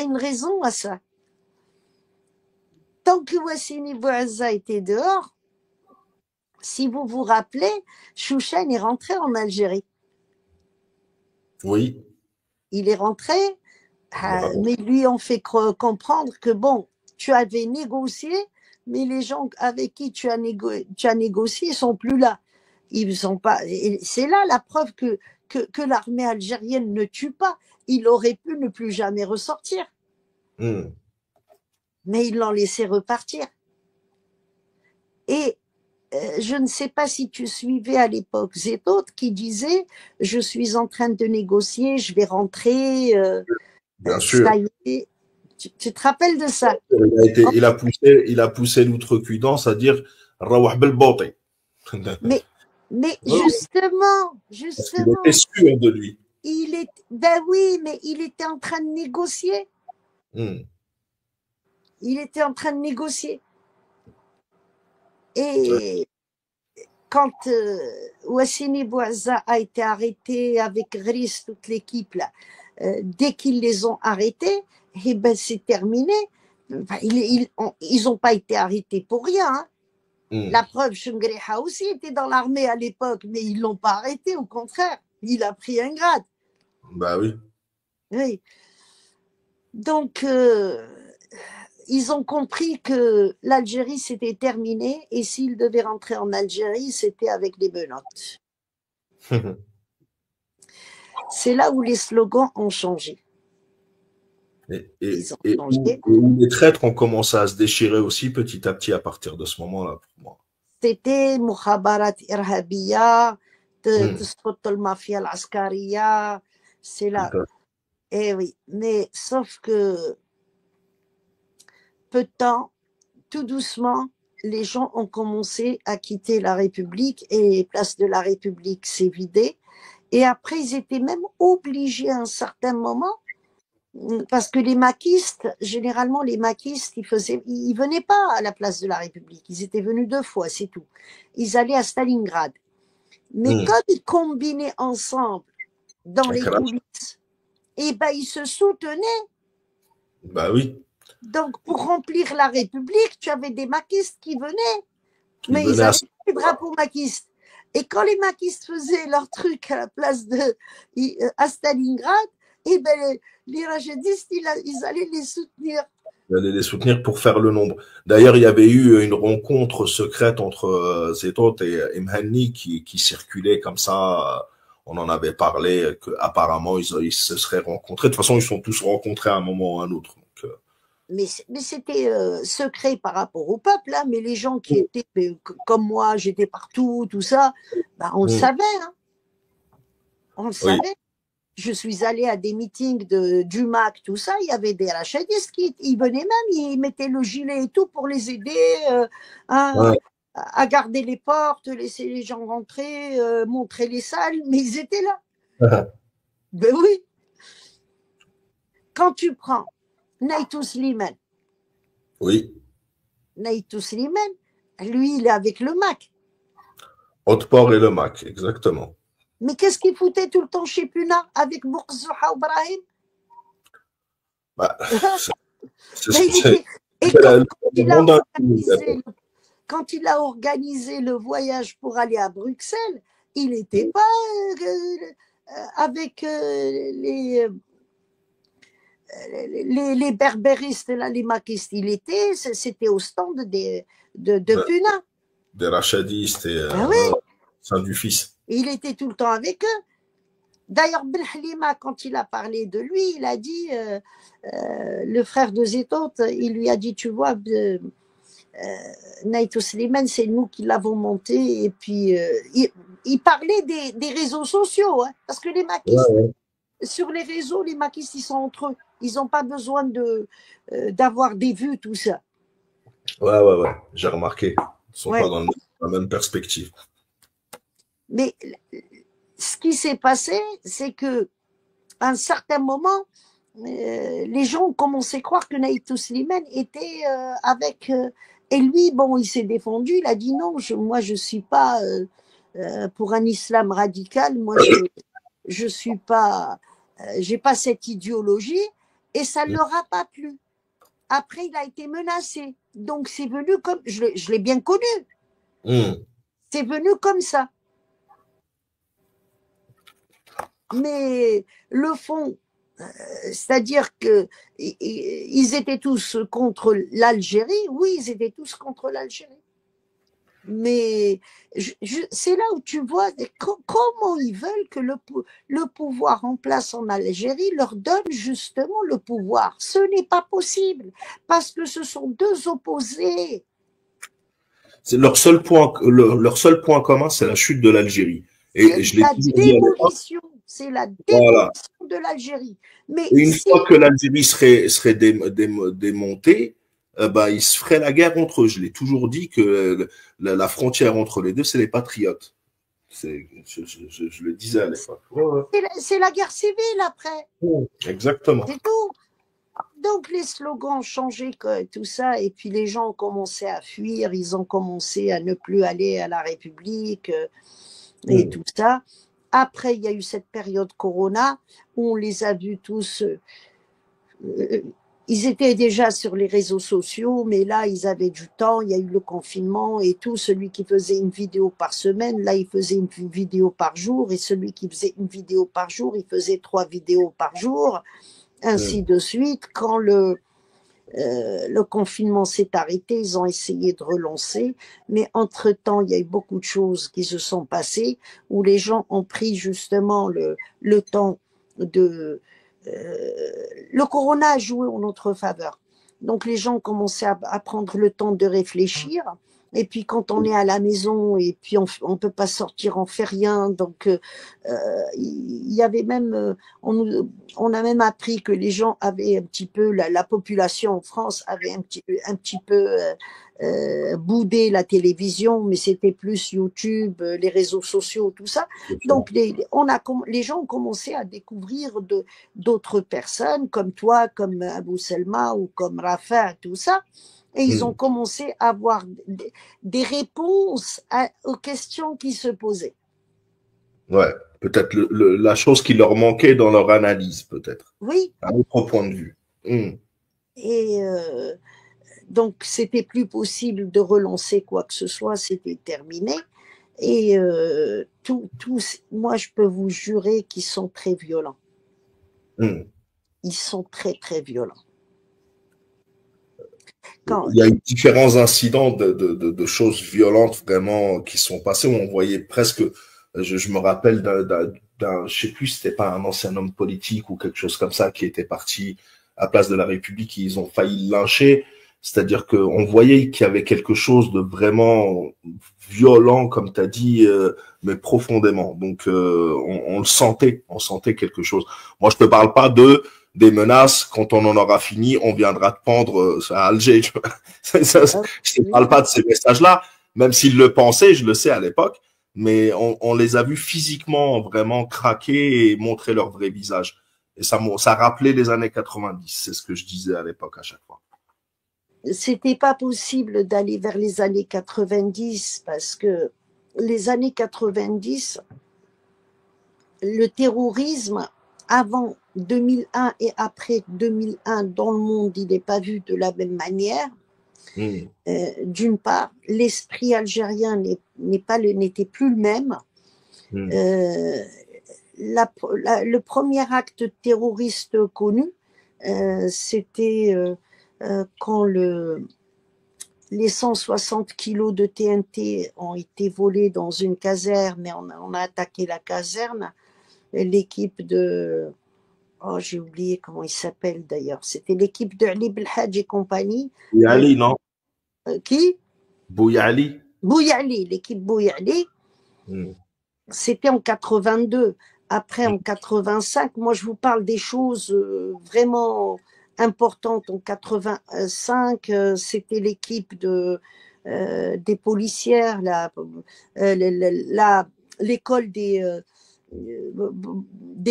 une raison à ça. Tant que Wassini Bouazza était dehors, si vous vous rappelez, Chouchen est rentré en Algérie. Oui. Il est rentré, Je me rappelle. mais lui ont fait comprendre que bon, tu avais négocié, mais les gens avec qui tu as négocié sont plus là. Ils sont pas. C'est là la preuve que l'armée algérienne ne tue pas. Il aurait pu ne plus jamais ressortir, Hmm. mais ils l'ont laissé repartir. Et je ne sais pas si tu suivais à l'époque Zetot qui disait je suis en train de négocier, je vais rentrer, Bien ça sûr. y est. Tu te rappelles de ça? Il a poussé l'outrecuidance à dire Rawah Belboti. Mais, mais Oui, parce qu'il était justement, sûr de lui. ben oui, mais il était en train de négocier. Hmm. Il était en train de négocier. Ouais. Et quand Wassini Bouazza a été arrêté avec Gris, toute l'équipe là, dès qu'ils les ont arrêtés, eh ben c'est terminé. Enfin, ils n'ont pas été arrêtés pour rien. Hein. Hmm. La preuve, Chungreha aussi était dans l'armée à l'époque, mais ils l'ont pas arrêté, au contraire. Il a pris un grade. Bah oui. Oui. Donc, ils ont compris que l'Algérie, c'était terminé, et s'ils devaient rentrer en Algérie, c'était avec des menottes. C'est là où les slogans ont changé. Ils ont changé. Où les traîtres ont commencé à se déchirer aussi petit à petit à partir de ce moment-là, pour moi. C'était Mukhabarat Irhabiya, Hmm. تسقط المافيا العسكرية, c'est Tout là. à Eh oui, mais sauf que peu de temps, tout doucement, les gens ont commencé à quitter la République et place de la République s'est vidée. Et après, ils étaient même obligés à un certain moment, parce que les maquistes, généralement, les maquistes, ils venaient pas à la place de la République. Ils étaient venus 2 fois, c'est tout. Ils allaient à Stalingrad. Mais comme ils combinaient ensemble dans les coulisses, et ben, ils se soutenaient. Bah oui. Donc, pour remplir la République, tu avais des maquistes qui venaient. Mais ils avaient des drapeaux maquistes. Et quand les maquistes faisaient leur truc à la place à Stalingrad, et ben, les rachidistes, ils allaient les soutenir. Ils allaient les soutenir pour faire le nombre. D'ailleurs, il y avait eu une rencontre secrète entre Zetot et Mhanni qui circulait comme ça. On en avait parlé, qu'apparemment, ils se seraient rencontrés. De toute façon, ils sont tous rencontrés à un moment ou à un autre. Donc, mais c'était secret par rapport au peuple, hein, mais les gens qui étaient comme moi, j'étais partout, tout ça, bah, on le savait. Hein. On le savait. Je suis allée à des meetings du MAC, tout ça, il y avait des rachidistes ils venaient même, ils mettaient le gilet et tout pour les aider à garder les portes, laisser les gens rentrer, montrer les salles, mais ils étaient là. Ben oui. Quand tu prends Naïtou Slimane. Oui. Naïtou Slimane, lui, il est avec le MAC. Haute-Port et le MAC, exactement. Mais qu'est-ce qu'il foutait tout le temps chez Puna avec Bourzoua ou Brahim? Bah, quand il a organisé le voyage pour aller à Bruxelles, il n'était pas avec les berbéristes, là, les maquistes. C'était au stand de Puna. Des rachadistes et Saint du Fils. Il était tout le temps avec eux. D'ailleurs, Ben Halima, quand il a parlé de lui, il a dit, le frère de Zetot, il lui a dit, tu vois, Naïtou Slimane, c'est nous qui l'avons monté. Et puis, il parlait des réseaux sociaux, hein, parce que les maquistes, sur les réseaux, les maquistes, ils sont entre eux. Ils n'ont pas besoin d'avoir des vues, tout ça. Ouais. J'ai remarqué. Ils ne sont pas dans la même perspective. Mais ce qui s'est passé, c'est que à un certain moment, les gens ont commencé à croire que Naïtou Slimane était avec... et lui, bon, il s'est défendu, il a dit non, moi je ne suis pas pour un islam radical, moi je suis pas... j'ai pas cette idéologie, et ça ne leur a pas plu. Après, il a été menacé. Donc, c'est venu comme... Je l'ai bien connu. C'est venu comme ça. Mais le fond, c'est-à-dire qu'ils étaient tous contre l'Algérie. Oui, ils étaient tous contre l'Algérie. Mais c'est là où tu vois comment ils veulent que le pouvoir en place en Algérie leur donne justement le pouvoir. Ce n'est pas possible, parce que ce sont deux opposés. C'est leur seul point commun, c'est la chute de l'Algérie. Et je l'ai démolition. C'est la démolition de l'Algérie. Mais et une fois que l'Algérie serait démontée, bah, ils se feraient la guerre entre eux. Je l'ai toujours dit que la frontière entre les deux, c'est les patriotes. Je le disais à l'époque. C'est la guerre civile après. Exactement. C'est tout. Donc les slogans ont changé, tout ça, et puis les gens ont commencé à fuir, ils ont commencé à ne plus aller à la République et tout ça. Après, il y a eu cette période Corona où on les a vus tous. Ils étaient déjà sur les réseaux sociaux, mais là, ils avaient du temps. Il y a eu le confinement et tout. Celui qui faisait une vidéo par semaine, là, il faisait une vidéo par jour. Et celui qui faisait une vidéo par jour, il faisait 3 vidéos par jour, ainsi de suite. Quand le confinement s'est arrêté, ils ont essayé de relancer, mais entre-temps, il y a eu beaucoup de choses qui se sont passées, où les gens ont pris justement le temps de... le corona a joué en notre faveur. Donc les gens ont commencé à prendre le temps de réfléchir, Et puis quand on est à la maison et puis on peut pas sortir, on fait rien. Donc il y avait même, on a même appris que les gens avaient un petit peu, la population en France avait un petit peu boudé la télévision, mais c'était plus YouTube, les réseaux sociaux, tout ça. Donc les gens ont commencé à découvrir d'autres personnes comme toi, comme Abou Selma ou comme Rafa, tout ça. Et ils ont commencé à avoir des réponses aux questions qui se posaient. Ouais, peut-être la chose qui leur manquait dans leur analyse, peut-être. Oui. Un autre point de vue. Et donc, c'était plus possible de relancer quoi que ce soit, c'était terminé. Et moi, je peux vous jurer qu'ils sont très violents. Ils sont très, très violents. Il y a eu différents incidents de choses violentes vraiment qui sont passés où on voyait presque, je me rappelle je sais plus, c'était pas un ancien homme politique ou quelque chose comme ça qui était parti à Place de la République, ils ont failli lyncher. C'est-à-dire qu'on voyait qu'il y avait quelque chose de vraiment violent, comme tu as dit, mais profondément. Donc on le sentait, on sentait quelque chose. Moi, je te parle pas des menaces. Quand on en aura fini, on viendra te pendre à Alger. Tu vois. Je ne parle pas de ces messages-là, même s'ils le pensaient, je le sais à l'époque, mais on les a vus physiquement vraiment craquer et montrer leur vrai visage. Et ça rappelait les années 90, c'est ce que je disais à l'époque à chaque fois. C'était pas possible d'aller vers les années 90 parce que les années 90, le terrorisme avant 2001 et après 2001 dans le monde, il n'est pas vu de la même manière. D'une part, l'esprit algérien n'était plus le même. Le premier acte terroriste connu, c'était quand les 160 kilos de TNT ont été volés dans une caserne et on a attaqué la caserne. L'équipe de... Oh, j'ai oublié comment il s'appelle d'ailleurs. C'était l'équipe de Ali Belhadj et compagnie. Bouyali, non? Qui? Bouyali. Bouyali, l'équipe Bouyali. C'était en 82. Après, en 85, moi, je vous parle des choses vraiment importantes. En 85, c'était l'équipe des policières, l'école des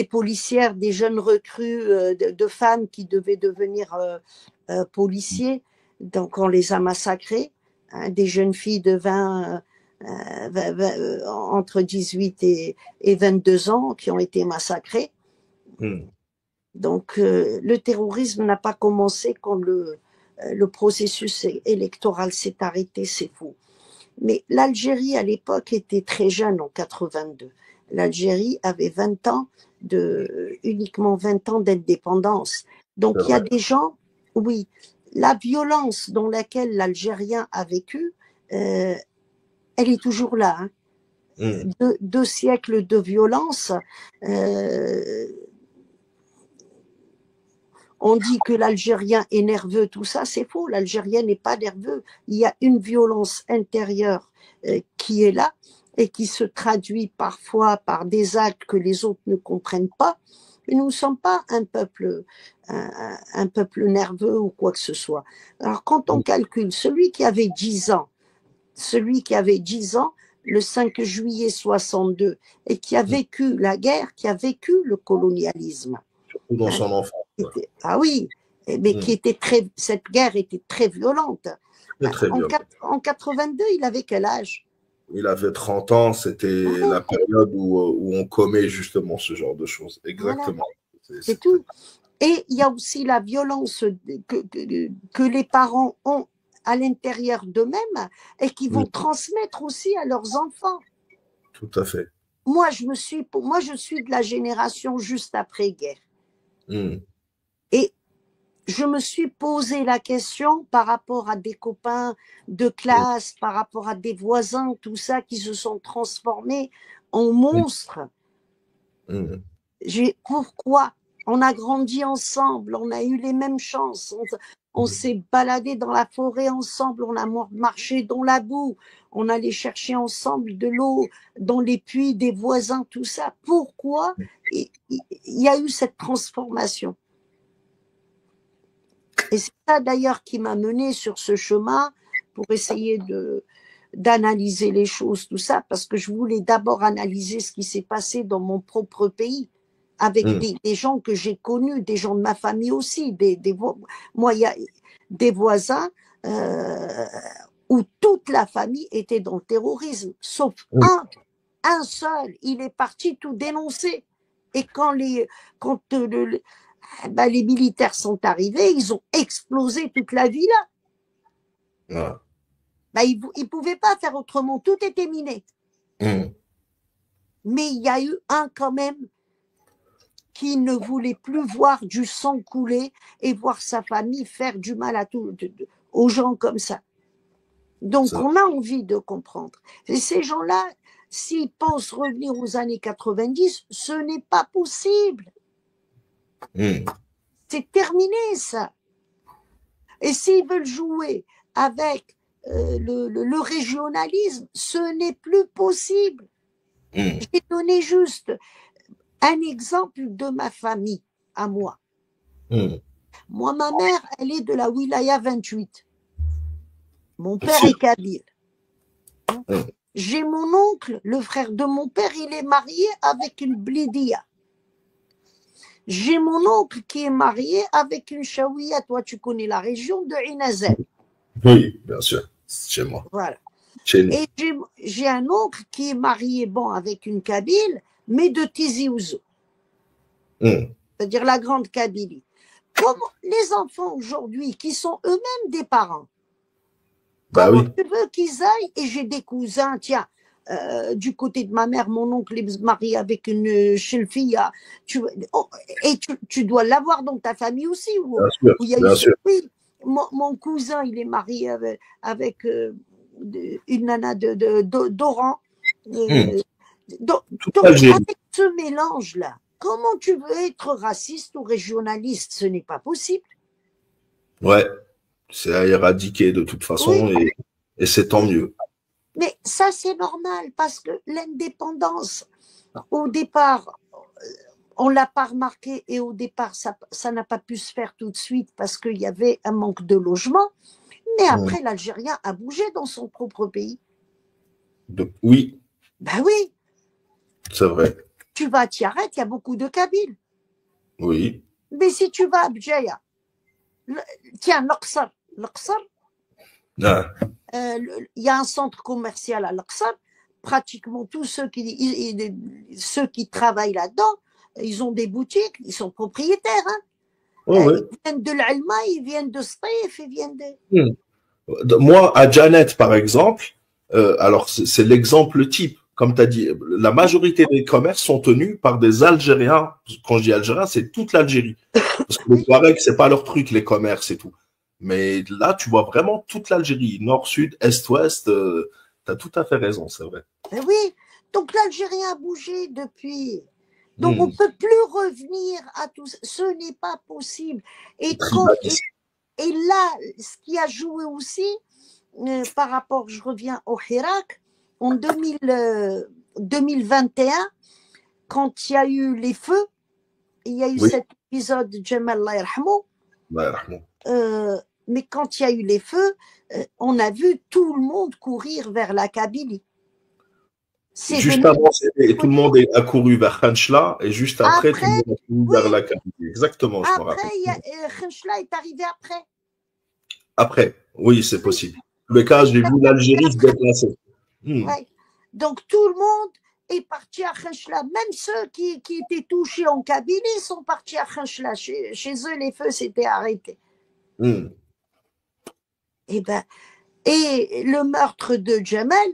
policières, des jeunes recrues de femmes qui devaient devenir policiers. Donc, on les a massacrées. Hein, des jeunes filles de 20, entre 18 et 22 ans qui ont été massacrées. Donc, le terrorisme n'a pas commencé quand le processus électoral s'est arrêté, c'est faux. Mais l'Algérie, à l'époque, était très jeune en 82. L'Algérie avait 20 ans uniquement 20 ans d'indépendance. Donc, il y a des gens, oui, la violence dans laquelle l'Algérien a vécu, elle est toujours là. Hein. Deux siècles de violence. On dit que l'Algérien est nerveux, tout ça, c'est faux. L'Algérien n'est pas nerveux. Il y a une violence intérieure qui est là et qui se traduit parfois par des actes que les autres ne comprennent pas. Mais nous ne sommes pas un peuple nerveux ou quoi que ce soit. Alors, quand on calcule celui qui avait 10 ans, le 5 juillet 62, et qui a vécu la guerre, qui a vécu le colonialisme. Surtout dans son enfance. Ah oui, mais cette guerre était très violente. Très violente. En 82, il avait quel âge? Il avait 30 ans, c'était la période où on commet justement ce genre de choses. Exactement. Voilà. C'est tout. Et il y a aussi la violence que les parents ont à l'intérieur d'eux-mêmes et qui vont transmettre aussi à leurs enfants. Tout à fait. Moi, je suis de la génération juste après-guerre. Et je me suis posé la question par rapport à des copains de classe, par rapport à des voisins, tout ça, qui se sont transformés en monstres. Pourquoi? On a grandi ensemble, on a eu les mêmes chances, on s'est baladé dans la forêt ensemble, on a marché dans la boue, on allait chercher ensemble de l'eau dans les puits des voisins, tout ça. Pourquoi il y a eu cette transformation? Et c'est ça d'ailleurs qui m'a mené sur ce chemin pour essayer d'analyser les choses, tout ça, parce que je voulais d'abord analyser ce qui s'est passé dans mon propre pays, avec des gens que j'ai connus, des gens de ma famille aussi, moi, il y a des voisins où toute la famille était dans le terrorisme, sauf un seul, il est parti tout dénoncer. Et quand les militaires sont arrivés, ils ont explosé toute la villa. Ouais. Ils ne pouvaient pas faire autrement, tout était miné. Mais il y a eu un quand même qui ne voulait plus voir du sang couler et voir sa famille faire du mal aux gens comme ça. Donc on a envie de comprendre. Et ces gens-là, s'ils pensent revenir aux années 90, ce n'est pas possible. C'est terminé ça. Et s'ils veulent jouer avec le régionalisme, ce n'est plus possible. J'ai donné juste un exemple de ma famille, à moi. Moi, ma mère, elle est de la Wilaya 28. Mon père est kabyle. J'ai mon oncle, le frère de mon père, il est marié avec une Blidia. J'ai mon oncle qui est marié avec une Chaouia. Toi, tu connais la région de Inazel. Oui, bien sûr, chez moi. Voilà. Chez nous. Et j'ai un oncle qui est marié, avec une Kabyle, mais de Tizi Ouzou. C'est-à-dire la grande Kabylie. Comment les enfants aujourd'hui, qui sont eux-mêmes des parents, comment tu veux qu'ils aillent? Et j'ai des cousins, tiens, du côté de ma mère, mon oncle est marié avec une Chelfia. Et tu dois l'avoir dans ta famille aussi. Bien sûr. Oui, mon cousin, il est marié avec une nana d'Oran. Donc, avec ce mélange-là, comment tu veux être raciste ou régionaliste? Ce n'est pas possible. Ouais, c'est à éradiquer de toute façon, et c'est tant mieux. Mais ça, c'est normal, parce que l'indépendance, au départ, on ne l'a pas remarqué, et au départ, ça n'a pas pu se faire tout de suite parce qu'il y avait un manque de logement. Mais après, l'Algérien a bougé dans son propre pays. Oui. Ben oui. C'est vrai. Tu vas à Tiaret, il y a beaucoup de Kabyles. Oui. Mais si tu vas à Bdjaya, tiens, l'Aqsar, il y a un centre commercial à l'Aqsar, pratiquement tous ceux qui travaillent là-dedans, ils ont des boutiques, ils sont propriétaires. Ils viennent de l'Alma, ils viennent de Stif, ils viennent de... Moi, à Janet, par exemple, alors c'est l'exemple type. Comme tu as dit, la majorité des commerces sont tenus par des Algériens. Quand je dis Algériens, c'est toute l'Algérie. Parce que les Touaregs, c'est pas leur truc, les commerces et tout. Mais là, tu vois vraiment toute l'Algérie, nord, sud, est, ouest. Tu as tout à fait raison, c'est vrai. Mais oui, donc l'Algérie a bougé depuis. Donc on ne peut plus revenir à tout ça. Ce n'est pas possible. Et là, ce qui a joué aussi, par rapport, je reviens au Hirak, en 2021, quand il y a eu les feux, il y a eu cet épisode de Jamal Allah yarhamou. Mais quand il y a eu les feux, on a vu tout le monde courir vers la Kabylie. Juste avant, tout le monde a couru vers Khanchla, et juste après, tout le monde a couru vers la Kabylie. Exactement, je me rappelle. Après, Khanchla est arrivé après. Après, oui, c'est possible. En tous les cas, j'ai vu l'Algérie se déplacer. Donc tout le monde est parti à Khanchla. Même ceux qui étaient touchés en Kabylie sont partis à Khanchla. Chez eux, les feux s'étaient arrêtés. Et le meurtre de Jamal,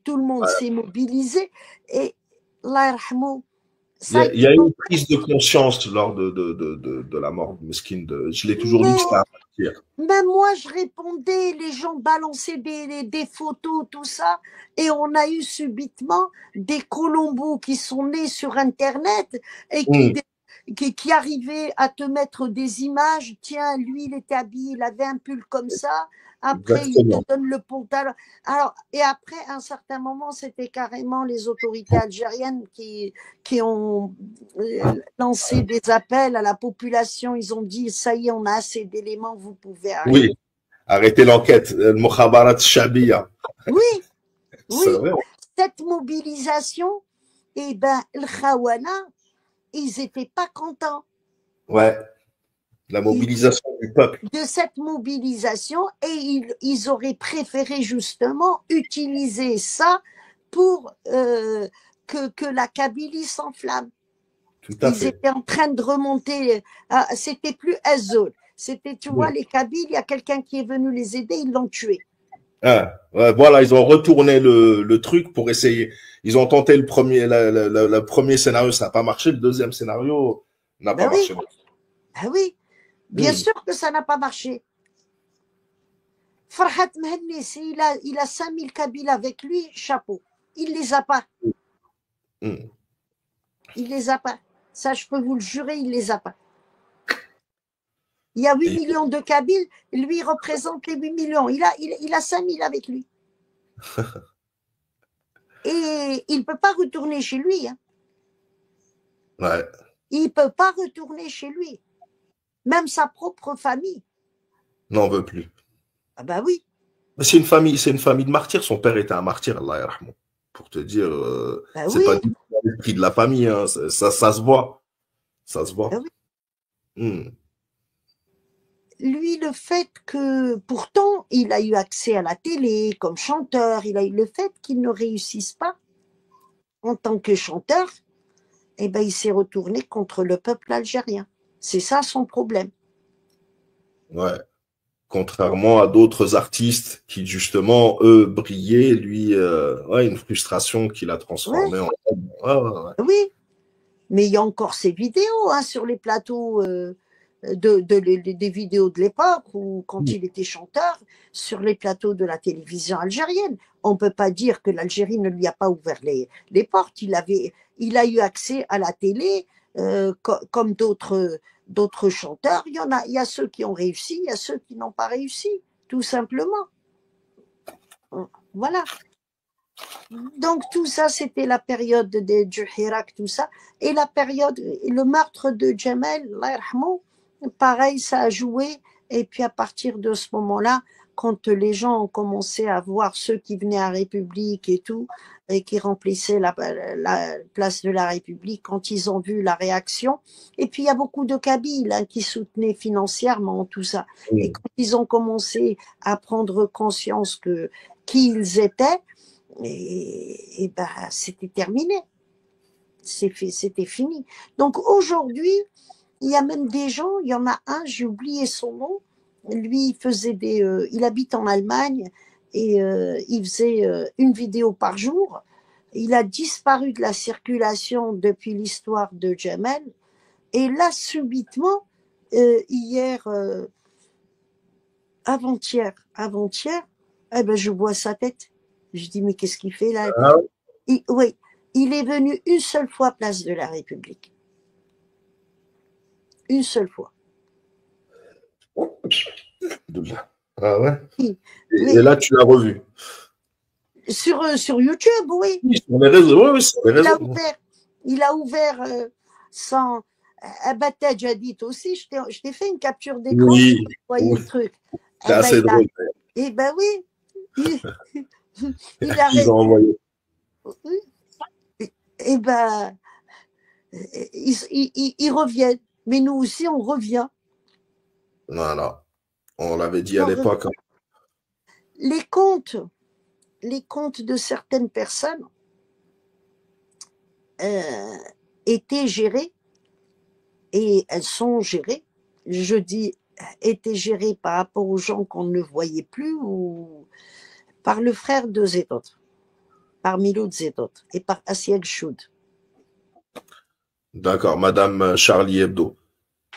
tout le monde s'est mobilisé. Et Allah yarhamou, il y a eu une prise de conscience lors de la mort de Meskin. Je l'ai toujours dit que c'était à partir. Même moi, je répondais, les gens balançaient des photos, tout ça, et on a eu subitement des Colombos qui sont nés sur Internet et qui arrivait à te mettre des images. Tiens, lui, il était habillé, il avait un pull comme ça. Après, Exactement. il te donne le pantalon. Alors, et après, à un certain moment, c'était carrément les autorités algériennes qui ont lancé des appels à la population. Ils ont dit, ça y est, on a assez d'éléments, vous pouvez arrêter. Oui, arrêtez l'enquête. Mokhabarat Shabia. Oui, oui. C'est vrai. Cette mobilisation, eh ben, le Khawana, ils n'étaient pas contents. Ouais. La mobilisation du peuple. De cette mobilisation, et ils auraient préféré justement utiliser ça pour que la Kabylie s'enflamme. Tout à Ils fait. étaient en train de remonter, c'était plus Azol, c'était, tu vois, les Kabyles, il y a quelqu'un qui est venu les aider, ils l'ont tué. Ah, ouais, voilà, ils ont retourné le truc pour essayer. Ils ont tenté le premier scénario, ça n'a pas marché. Le deuxième scénario n'a pas marché. Ben oui, bien sûr que ça n'a pas marché. Farhat Mahenni, il a 5000 Kabyles avec lui, chapeau. Il les a pas. Il les a pas. Ça, je peux vous le jurer, il les a pas. Il y a 8 millions de Kabyles, lui représente les 8 millions. Il a 5000 avec lui. Et il ne peut pas retourner chez lui. Hein. Ouais. Il ne peut pas retourner chez lui. Même sa propre famille. N'en veut plus. Ah bah oui. C'est une famille de martyrs. Son père était un martyr, Allah yarhamou. Pour te dire, Bah c'est oui. pas du tout l'esprit de la famille. Hein. Ça se voit. Ça se voit. Bah oui. Lui, le fait que, pourtant, il a eu accès à la télé comme chanteur, il a eu le fait qu'il ne réussisse pas en tant que chanteur, eh ben, il s'est retourné contre le peuple algérien. C'est ça son problème. Ouais. Contrairement à d'autres artistes qui, justement, eux, brillaient, lui, ouais, une frustration qu'il a transformée en... Ouais. Oui, mais il y a encore ces vidéos hein, sur les plateaux des vidéos de l'époque ou quand il était chanteur sur les plateaux de la télévision algérienne. On ne peut pas dire que l'Algérie ne lui a pas ouvert les portes. Il a eu accès à la télé comme d'autres chanteurs. Il y a ceux qui ont réussi, il y a ceux qui n'ont pas réussi, tout simplement. Voilà. Donc tout ça, c'était la période du Hirak, tout ça. Et la période, le meurtre de Djamel, pareil, ça a joué. Et puis à partir de ce moment-là, quand les gens ont commencé à voir ceux qui venaient à République et tout, et qui remplissaient la place de la République, quand ils ont vu la réaction, et puis il y a beaucoup de Kabyles hein, qui soutenaient financièrement tout ça. Et quand ils ont commencé à prendre conscience que qui ils étaient, et ben c'était terminé. C'était fini. Donc aujourd'hui, il y a même des gens, il y en a un, j'ai oublié son nom, lui il habite en Allemagne et il faisait une vidéo par jour. Il a disparu de la circulation depuis l'histoire de Djamel et là subitement hier avant-hier, eh ben je vois sa tête. Je dis mais qu'est-ce qu'il fait là? Oui, il est venu une seule fois place de la République. Une seule fois. Ah ouais. Et là, tu l'as revu. Sur YouTube, oui. Sur les réseaux, oui, sur les réseaux. Il a ouvert sans Abataj a dit aussi, je t'ai fait une capture d'écran. Oui. Vous voyez le truc. C'est assez drôle. Eh ben oui. Ils ont envoyé. Eh ben, ils reviennent. Mais nous aussi, on revient. Voilà. On l'avait dit à l'époque. Les comptes de certaines personnes étaient gérés et elles sont gérées. Je dis étaient gérées par rapport aux gens qu'on ne voyait plus ou par le frère de Zedot, par Milou Zedot et par Asiel Choud. D'accord, Madame Charlie Hebdo.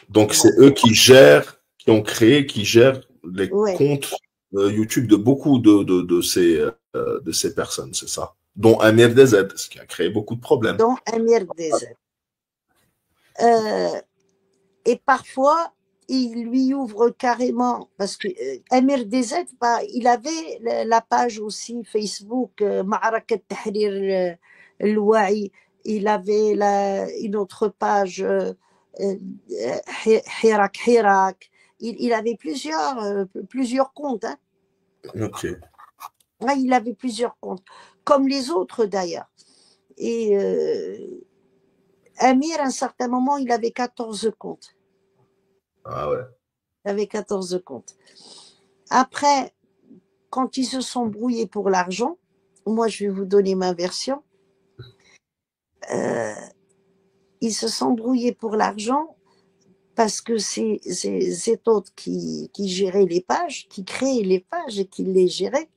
Donc c'est eux qui gèrent les comptes YouTube de beaucoup de ces personnes, c'est ça. Dont Amir DZ, ce qui a créé beaucoup de problèmes. Dont Amir DZ. Et parfois, il lui ouvre carrément, parce que Amir DZ, bah, il avait la page aussi Facebook, Ma'arakat Tahrir al-Wa'i. Il avait une autre page, Hirak Hirak. Il avait plusieurs comptes. Hein. Ok. Ouais, il avait plusieurs comptes, comme les autres d'ailleurs. Et Amir, à un certain moment, il avait 14 comptes. Ah ouais. Il avait 14 comptes. Après, quand ils se sont brouillés pour l'argent, moi je vais vous donner ma version, ils se sont brouillés pour l'argent parce que c'est Zetot qui gérait les pages, qui créait les pages et qui les gérait.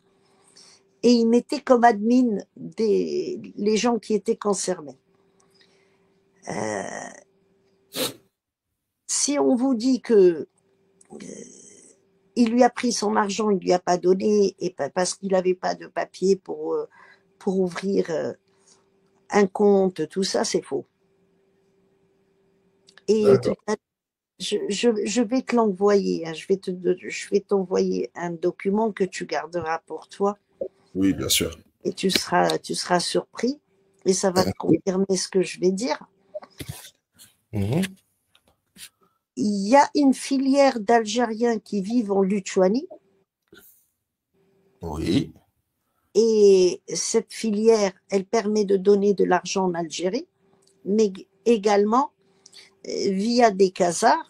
Et ils mettaient comme admin les gens qui étaient concernés. Si on vous dit que il lui a pris son argent, il lui a pas donné, et parce qu'il n'avait pas de papier pour ouvrir un compte, tout ça, c'est faux. Et je vais te l'envoyer, hein, je vais t'envoyer un document que tu garderas pour toi. Oui, bien sûr. Et tu seras surpris, et ça va te confirmer ce que je vais dire. Il y a une filière d'Algériens qui vivent en Lituanie. Oui. Et cette filière, elle permet de donner de l'argent en Algérie, mais également via des Khazars,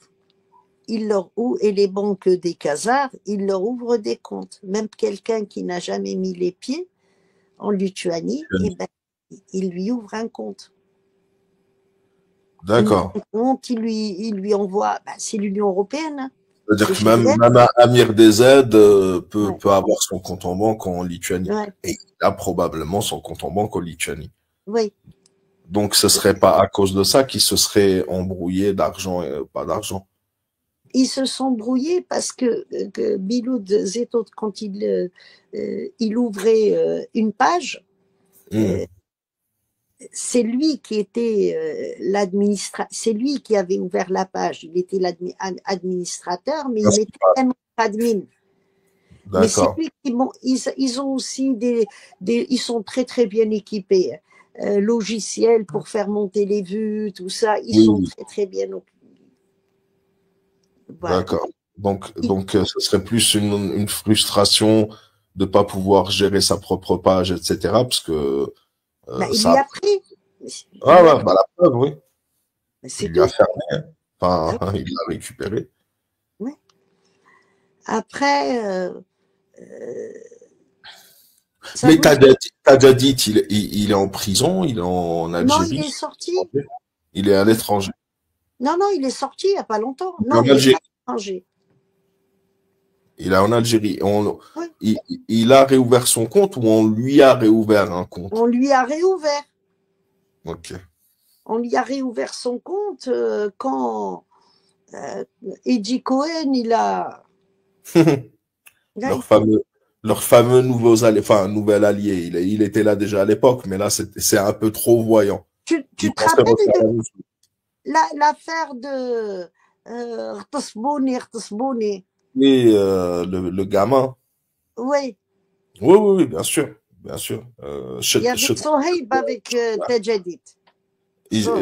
et les banques des Khazars, ils leur ouvrent des comptes. Même quelqu'un qui n'a jamais mis les pieds en Lituanie, eh ben, il lui ouvre un compte. D'accord. Il lui envoie, ben, c'est l'Union européenne. Hein. C'est-à-dire que même Amir DZ peut avoir son compte en banque en Lituanie. Ouais. Et il a probablement son compte en banque en Lituanie. Oui. Donc ce serait pas à cause de ça qu'ils se seraient embrouillés d'argent et pas d'argent. Ils se sont brouillés parce que Biloud Zetot, quand il ouvrait une page, c'est lui qui était c'est lui qui avait ouvert la page. Il était l'administrateur, mais il n'était pas admin. Mais c'est lui ils ont aussi ils sont très très bien équipés. Logiciels pour faire monter les vues, tout ça, ils sont très très bien occupés. Voilà. D'accord. Donc ce serait plus une frustration de pas pouvoir gérer sa propre page, etc. Parce que il lui a pris. Ah ouais, bah la preuve, oui. C'est il lui a fermé. Hein. Enfin, il l'a récupéré. Oui. Après. Mais Tadjadit, il est en prison, il est en Algérie. Non, il est sorti. Il est à l'étranger. Non, il est sorti il n'y a pas longtemps. Non, il est à l'étranger. Il est en Algérie. Il a réouvert son compte ou on lui a réouvert un compte? On lui a réouvert. Ok. On lui a réouvert son compte quand Eddie Cohen, il a... leur fameux nouvel allié. Il était là déjà à l'époque, mais là, c'est un peu trop voyant. Tu te rappelles de l'affaire de Rtasbouni? Oui, le gamin. Oui. Oui, bien sûr. Bien sûr. Il y avait Sohaib avec Tadjadit.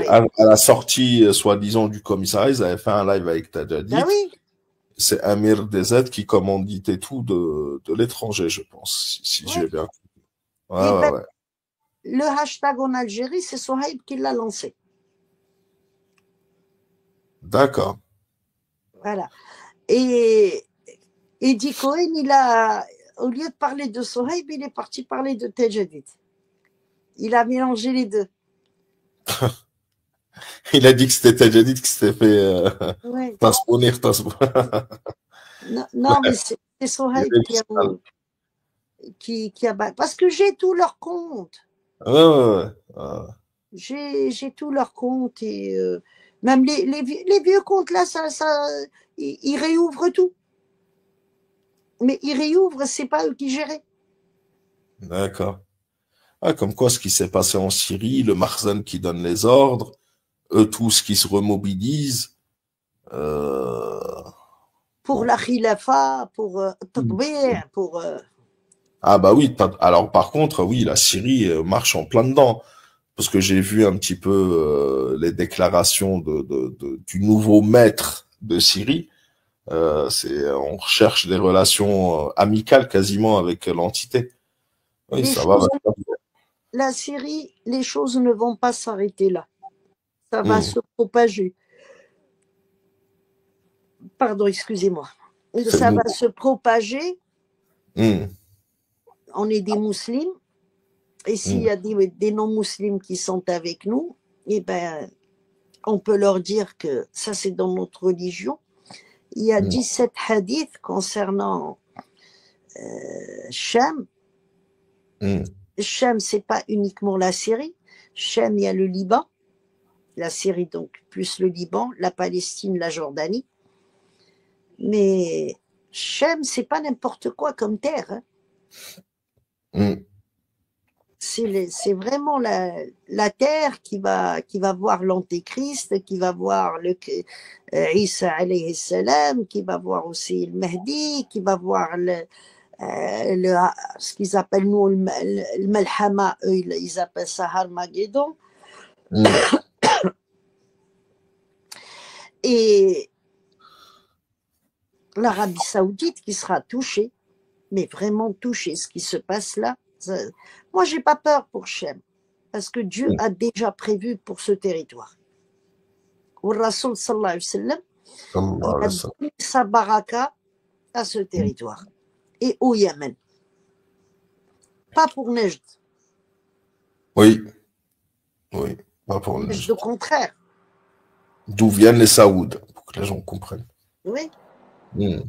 À la sortie, soi-disant, du commissariat, ils avaient fait un live avec Tadjadit. Ah oui. C'est Amir DZ qui commanditait tout de l'étranger, je pense, si j'ai bien compris. Le hashtag en Algérie, c'est Sohaib qui l'a lancé. D'accord. Voilà. Et Eddie Cohen, au lieu de parler de Sohaib, il est parti parler de Tadjadit. Il a mélangé les deux. Il a dit que c'était Tadjadit qui s'était fait tasponir. Non, mais c'est Sohaib qui a... Parce que j'ai tous leurs comptes. J'ai tous leurs comptes et même les vieux comptes là, ils réouvrent tout. Mais ils réouvrent, c'est pas eux qui géraient. D'accord. Ah, comme quoi, ce qui s'est passé en Syrie, le Marzan qui donne les ordres, eux tous qui se remobilisent. Pour la khilafa, pour Tatbi', pour... Ah bah oui, alors par contre, oui, la Syrie marche en plein dedans. Parce que j'ai vu un petit peu les déclarations du nouveau maître de Syrie. On recherche des relations amicales quasiment avec l'entité. Oui, les ça va. choses, la Syrie, les choses ne vont pas s'arrêter là. Ça va se propager. Pardon, excusez-moi. C'est le Ça va nouveau. se propager. Mmh, On est des musulmans. Et s'il y mmh, a des non-musulmans qui sont avec nous, eh ben, on peut leur dire que ça, c'est dans notre religion. Il y a mmh, 17 hadiths concernant Cham. mmh, Cham, c'est pas uniquement la Syrie. Cham, il y a le Liban. La Syrie, donc, plus le Liban, la Palestine, la Jordanie. Mais Cham, c'est pas n'importe quoi comme terre. Hein. mmh, C'est vraiment la terre qui va voir l'Antéchrist, qui va voir Isa alayhi salam, qui va voir aussi le Mahdi, qui va voir ce qu'ils appellent nous le Malhama, eux ils appellent ça Armageddon. mmh. Et l'Arabie Saoudite qui sera touchée, mais vraiment touchée, ce qui se passe là. Moi, j'ai pas peur pour Shem, parce que Dieu a déjà prévu pour ce territoire. Au Rasoul sallallahu alayhi wa sallam, il a donné sa baraka à ce territoire et au Yémen. Pas pour Nejd. Oui, oui, pas pour nous. Nejd, au contraire. D'où viennent les Saouds, pour que les gens comprennent. Oui. Mmh,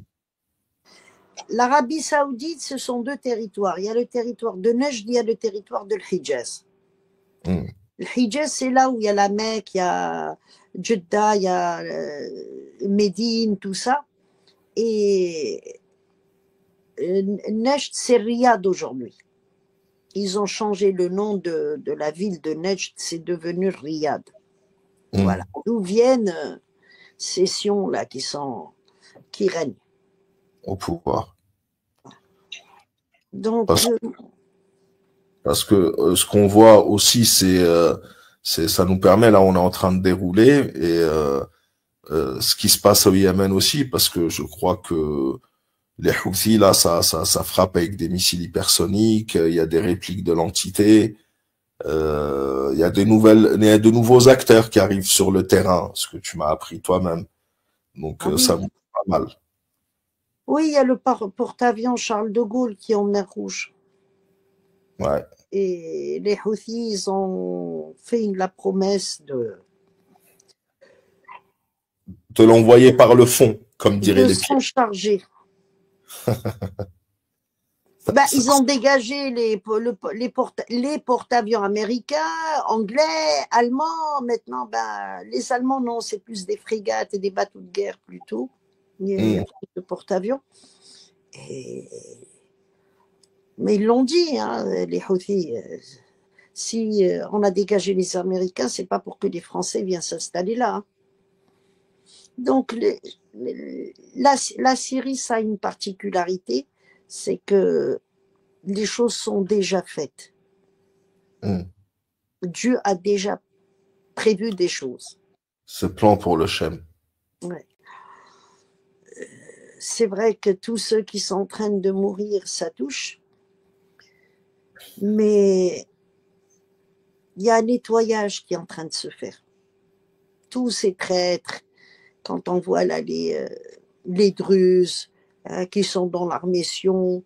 L'Arabie Saoudite, ce sont deux territoires. Il y a le territoire de Nejd, il y a le territoire de l'Hijaz. mmh, Le Hijaz, c'est là où il y a la Mecque, il y a Jeddah, il y a Médine, tout ça. Et Nejd, c'est Riyad aujourd'hui. Ils ont changé le nom de la ville de Nejd, c'est devenu Riyad. mmh. Voilà. D'où viennent ces sions-là qui règnent. Au pouvoir. Donc, Parce, parce que ce qu'on voit aussi, ça nous permet, là, on est en train de dérouler, et ce qui se passe au Yémen aussi, parce que je crois que les Houthis, là, ça frappe avec des missiles hypersoniques, il y a des répliques de l'entité, il y a de nouveaux acteurs qui arrivent sur le terrain, ce que tu m'as appris toi-même. Donc ah ça oui. bouge pas mal. Oui, il y a le porte-avions Charles de Gaulle qui est en mer Rouge. Ouais. Et les Houthis, ils ont fait la promesse De l'envoyer par le fond, comme diraient de les s'en pieds. charger. Ben, ils ont dégagé les porte-avions américains, anglais, allemands. Maintenant, ben, les Allemands, non, c'est plus des frégates et des bateaux de guerre plutôt. Il y a plus de porte-avions. Et... Mais ils l'ont dit, hein, les Houthis. Si on a dégagé les Américains, c'est pas pour que les Français viennent s'installer là. Hein. Donc, la Syrie, ça a une particularité, c'est que les choses sont déjà faites. Mm. Dieu a déjà prévu des choses. Ce plan pour le Shem. Ouais. C'est vrai que tous ceux qui sont en train de mourir, ça touche. Mais il y a un nettoyage qui est en train de se faire. Tous ces traîtres, quand on voit là les Druzes qui sont dans l'armée Sion,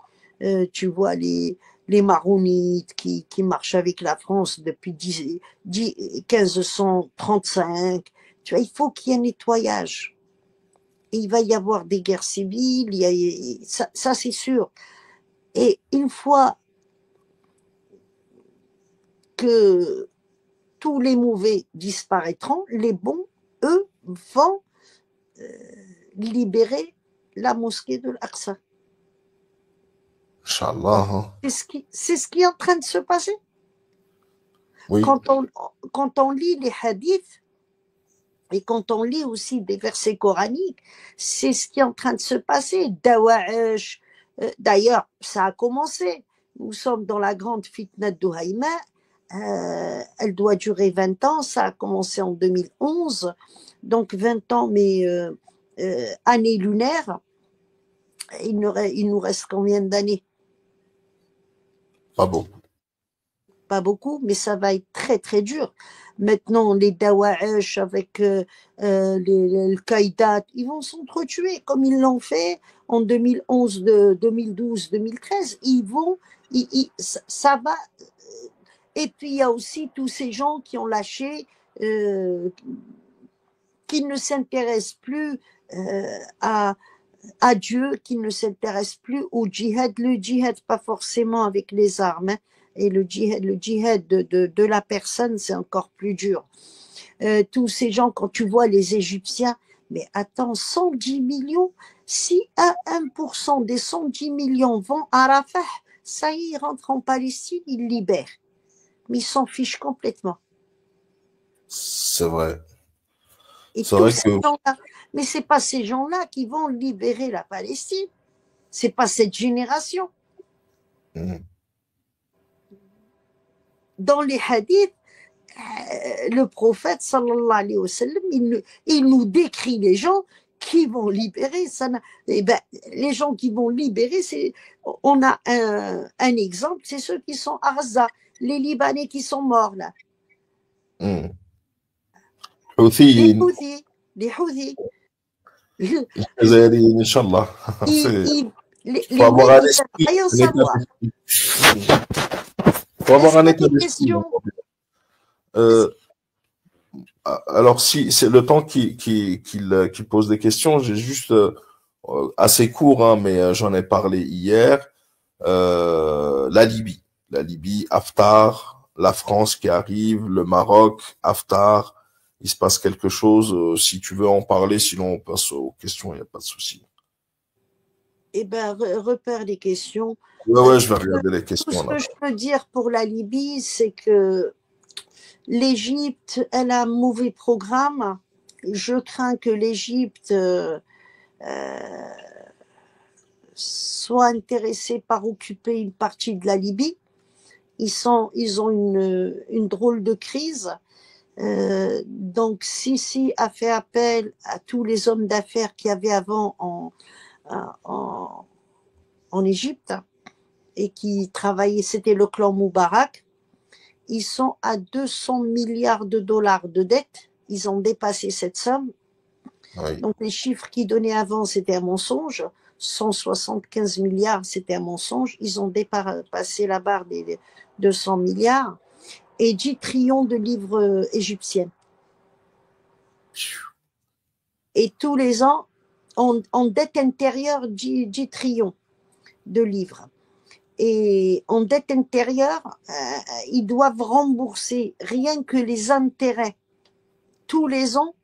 tu vois les Maronites qui marchent avec la France depuis 1535. Tu vois, il faut qu'il y ait un nettoyage. Et il va y avoir des guerres civiles, ça c'est sûr. Et une fois que tous les mauvais disparaîtront, les bons, eux, vont libérer la mosquée de l'Aqsa. Inch'Allah. Hein. C'est ce qui est en train de se passer. Oui. Quand on lit les hadiths, Et quand on lit aussi des versets coraniques, c'est ce qui est en train de se passer. Dawaesh, d'ailleurs, ça a commencé. Nous sommes dans la grande fitna de Douhaïma. Elle doit durer 20 ans. Ça a commencé en 2011. Donc 20 ans, mais année lunaire. Il nous reste combien d'années? Pas beaucoup. Pas beaucoup, mais ça va être très très dur. Maintenant, les Dawaesh avec le Qaïda, ils vont s'entretuer comme ils l'ont fait en 2011, 2012, 2013. Ça va. Et puis, il y a aussi tous ces gens qui ont lâché, qui ne s'intéressent plus à Dieu, qui ne s'intéressent plus au djihad. Le djihad, pas forcément avec les armes, hein. Et le djihad de la personne, c'est encore plus dur. Tous ces gens, quand tu vois les Égyptiens, mais attends, 110 millions, si 1% des 110 millions vont à Rafah, ça y est, ils rentrent en Palestine, ils libèrent. Mais ils s'en fichent complètement. C'est vrai. Et tous ces gens-là, mais c'est pas ces gens-là qui vont libérer la Palestine. C'est pas cette génération. Dans les hadiths, le prophète sallallahu alayhi wa sallam, il nous décrit les gens qui vont libérer. Les gens qui vont libérer, on a un exemple, c'est ceux qui sont à Gaza, les Libanais qui sont morts là. Les Houthis. Inch'Allah. Les mecs, ils ne rien savoir. Faut avoir un état d'esprit. Alors, si c'est le temps qu'il pose des questions, j'ai juste assez court, hein, mais j'en ai parlé hier. La Libye, Haftar, la France qui arrive, le Maroc, Haftar. Il se passe quelque chose. Si tu veux en parler, sinon on passe aux questions. Il n'y a pas de souci. Eh ben, repère les questions. Ouais, je vais regarder les questions. Tout ce que je peux dire pour la Libye, c'est que l'Égypte, elle a un mauvais programme. Je crains que l'Égypte soit intéressée par occuper une partie de la Libye. Ils ont une drôle de crise. Donc, Sisi a fait appel à tous les hommes d'affaires qu'il y avait avant en Égypte et qui travaillaient, c'était le clan Moubarak. Ils sont à 200 milliards de dollars de dette. Ils ont dépassé cette somme. Oui. Donc, les chiffres qu'ils donnaient avant, c'était un mensonge. 175 milliards, c'était un mensonge. Ils ont dépassé la barre des 200 milliards. Et 10 trillions de livres égyptiennes. Et tous les ans, en dette intérieure, 10 trillions de livres. Et en dette intérieure, ils doivent rembourser rien que les intérêts tous les ans,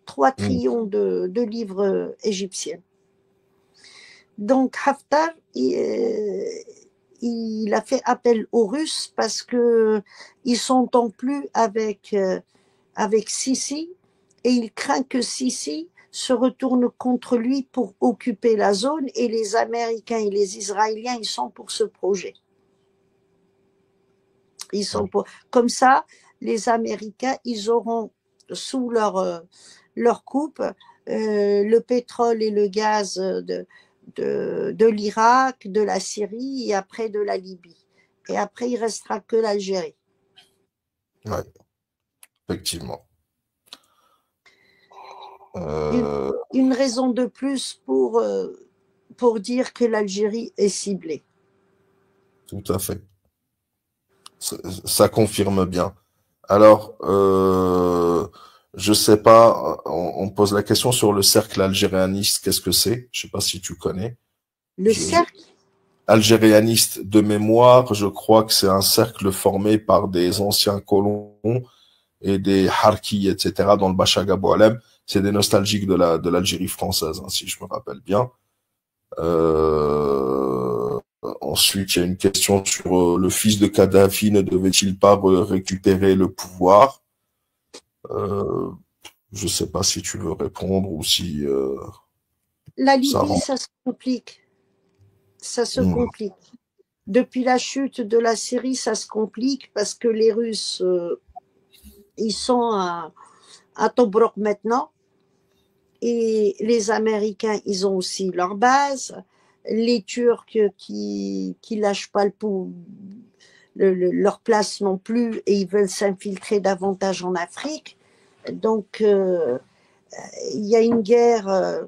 3 trillions de livres égyptiennes. Donc Haftar, il a fait appel aux Russes parce que ils s'entendent plus avec Sisi et il craint que Sisi se retourne contre lui pour occuper la zone et les Américains et les Israéliens, ils sont pour ce projet. Ils sont pour... Comme ça, les Américains, ils auront sous leur coupe le pétrole et le gaz de l'Irak, de la Syrie et après de la Libye. Et après, il restera que l'Algérie. Oui, effectivement. Une raison de plus pour dire que l'Algérie est ciblée. Tout à fait. Ça confirme bien. Alors, je sais pas, on pose la question sur le cercle algérianiste, qu'est-ce que c'est? Je sais pas si tu connais. Le cercle algérianiste de mémoire, je crois que c'est un cercle formé par des anciens colons et des harkis, etc. dans le Bachaga Boualem. C'est des nostalgiques de l'Algérie française, hein, si je me rappelle bien. Ensuite, il y a une question sur le fils de Kadhafi ne devait-il pas récupérer le pouvoir? Je sais pas si tu veux répondre ou si La ça Libye, rend. ça se complique. Ça se complique. Depuis la chute de la Syrie, ça se complique parce que les Russes, ils sont à Tobruk maintenant. Et les Américains, ils ont aussi leur base. Les Turcs qui lâchent pas leur place non plus et ils veulent s'infiltrer davantage en Afrique. Donc, il y a une guerre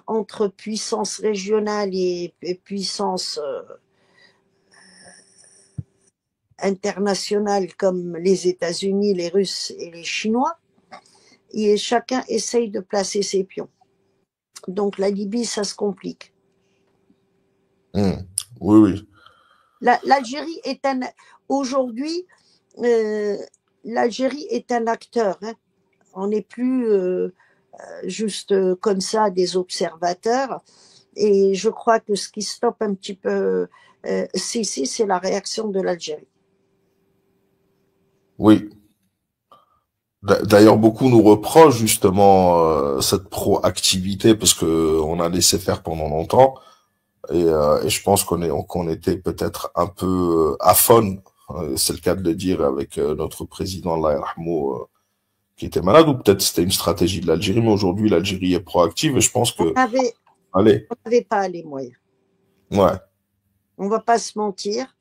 entre puissances régionales et puissances internationales comme les États-Unis, les Russes et les Chinois. Et chacun essaye de placer ses pions. Donc la Libye, ça se complique. Oui, oui. L'Algérie est aujourd'hui, euh, l'Algérie est un acteur. Hein. On n'est plus juste comme ça des observateurs. Et je crois que ce qui stoppe un petit peu c'est la réaction de l'Algérie. Oui. D'ailleurs, beaucoup nous reprochent justement cette proactivité parce que on a laissé faire pendant longtemps et je pense qu'on était peut-être un peu aphone, c'est le cas de le dire avec notre président Allah yarhamou, qui était malade, ou peut-être c'était une stratégie de l'Algérie, mais aujourd'hui l'Algérie est proactive et je pense que allez, On n'avait pas les moyens. ouais. On va pas se mentir.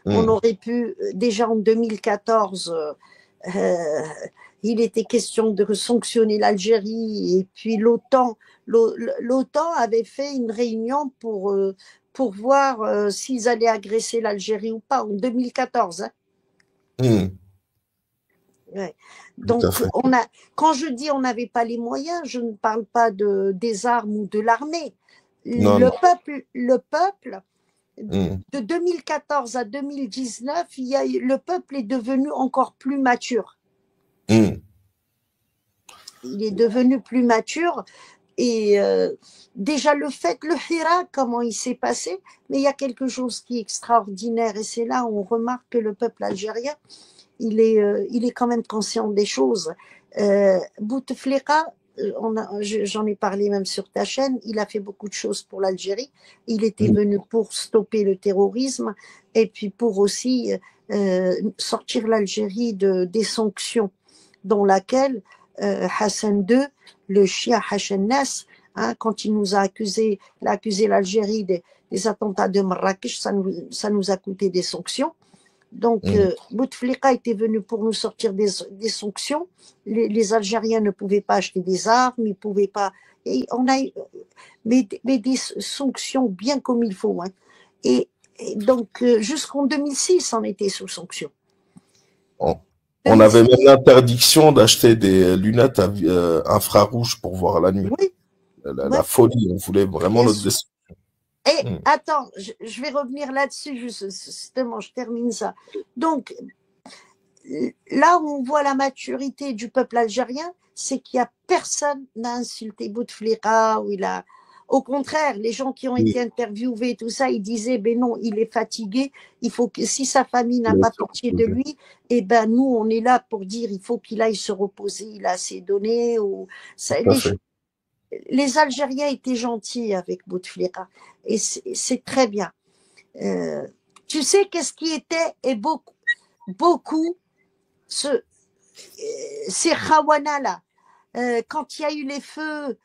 On aurait pu, déjà en 2014, il était question de sanctionner l'Algérie et puis l'OTAN avait fait une réunion pour voir s'ils allaient agresser l'Algérie ou pas en 2014. Hein. Ouais. Donc, quand je dis on n'avait pas les moyens, je ne parle pas des armes ou de l'armée. Le peuple, de 2014 à 2019, le peuple est devenu encore plus mature. Il est devenu plus mature et déjà le Hira, comment il s'est passé, mais il y a quelque chose qui est extraordinaire et c'est là où on remarque que le peuple algérien, il est quand même conscient des choses. Bouteflika, j'en ai parlé même sur ta chaîne, il a fait beaucoup de choses pour l'Algérie. Il était venu pour stopper le terrorisme et puis pour aussi sortir l'Algérie des sanctions dans laquelle Hassan II, le Shia Hassan Nas, hein, quand il nous a accusé l'Algérie des attentats de Marrakech, ça nous a coûté des sanctions. Donc, Bouteflika était venu pour nous sortir des sanctions. Les Algériens ne pouvaient pas acheter des armes, ils pouvaient pas. Et on a mais des sanctions bien comme il faut. Hein. Et donc, jusqu'en 2006, on était sous sanctions. On avait même l'interdiction d'acheter des lunettes infrarouges pour voir la nuit. Oui. La folie, on voulait vraiment notre destruction. Et attends, je vais revenir là-dessus, justement, je termine ça. Donc, là où on voit la maturité du peuple algérien, c'est qu'il n'y a personne n'a insulté Bouteflika, ou au contraire, les gens qui ont été interviewés, tout ça, ils disaient, ben non, il est fatigué, il faut que, si sa famille n'a pas pitié de lui, eh ben nous, on est là pour dire, il faut qu'il aille se reposer, il a assez donné, ou ça, les Algériens étaient gentils avec Bouteflika, et c'est très bien. Tu sais qu'est-ce qui était, et beaucoup, ces Khawana-là, quand il y a eu les feux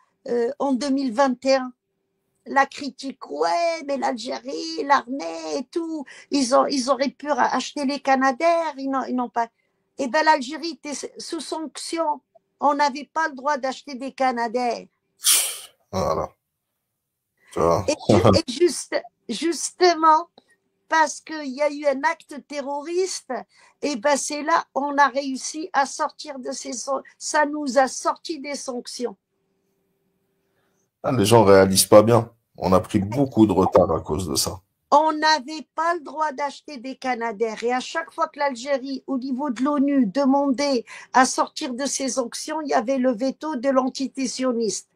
en 2021, la critique, ouais, mais l'Algérie, l'armée et tout, ils auraient pu acheter les Canadair, ils n'ont pas. Eh bien, l'Algérie était sous sanction. On n'avait pas le droit d'acheter des Canadair. Voilà. Et justement, parce qu'il y a eu un acte terroriste, et ben c'est là on a réussi à sortir de ça nous a sorti des sanctions. Les gens réalisent pas bien. On a pris beaucoup de retard à cause de ça. On n'avait pas le droit d'acheter des Canadair. Et à chaque fois que l'Algérie, au niveau de l'ONU, demandait à sortir de ces sanctions, il y avait le veto de l'entité sioniste.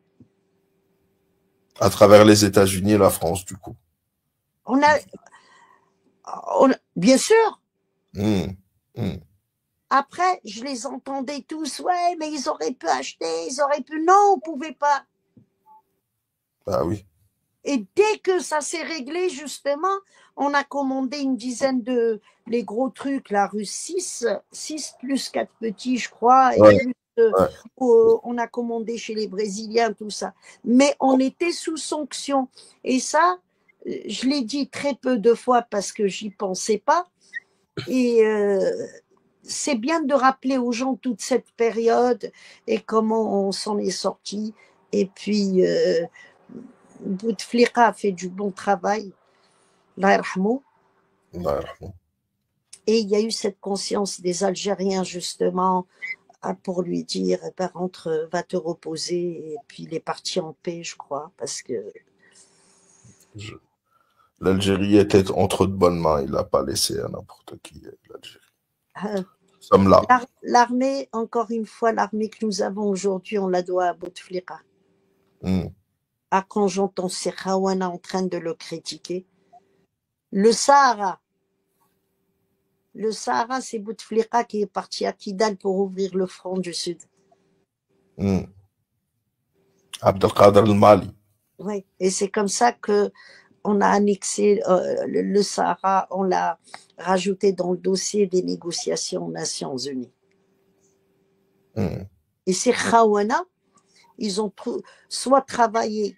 À travers les États-Unis et la France, du coup. Bien sûr. Après, je les entendais tous, ouais, mais ils auraient pu acheter, ils auraient pu. Non, on pouvait pas. Ah oui. Et dès que ça s'est réglé, justement, on a commandé une dizaine de les gros trucs, la rue 6 plus 4 petits, je crois, et Ouais, plus ouais. on a commandé chez les Brésiliens, tout ça. Mais on était sous sanction. Et ça, je l'ai dit très peu de fois parce que j'y pensais pas. Et c'est bien de rappeler aux gens toute cette période et comment on s'en est sorti. Et puis, Bouteflika a fait du bon travail, Allah yarhamou. Ouais. Et il y a eu cette conscience des Algériens, justement, pour lui dire, eh ben, rentre, va te reposer. Et puis, il est parti en paix, je crois, parce que Je- L'Algérie était entre de bonnes mains. Il n'a pas laissé à n'importe qui l'Algérie. euh, Nous sommes là. l'armée, encore une fois, l'armée que nous avons aujourd'hui, on la doit à Bouteflika. Mm. Ah, quand j'entends ces Khawana en train de le critiquer. Le Sahara, c'est Bouteflika qui est parti à Kidal pour ouvrir le front du Sud. Mm. Abdelkader al-Mali. Oui, et c'est comme ça que on a annexé le Sahara, on l'a rajouté dans le dossier des négociations aux Nations Unies. Mm. Et ces Khawana, ils ont soit travaillé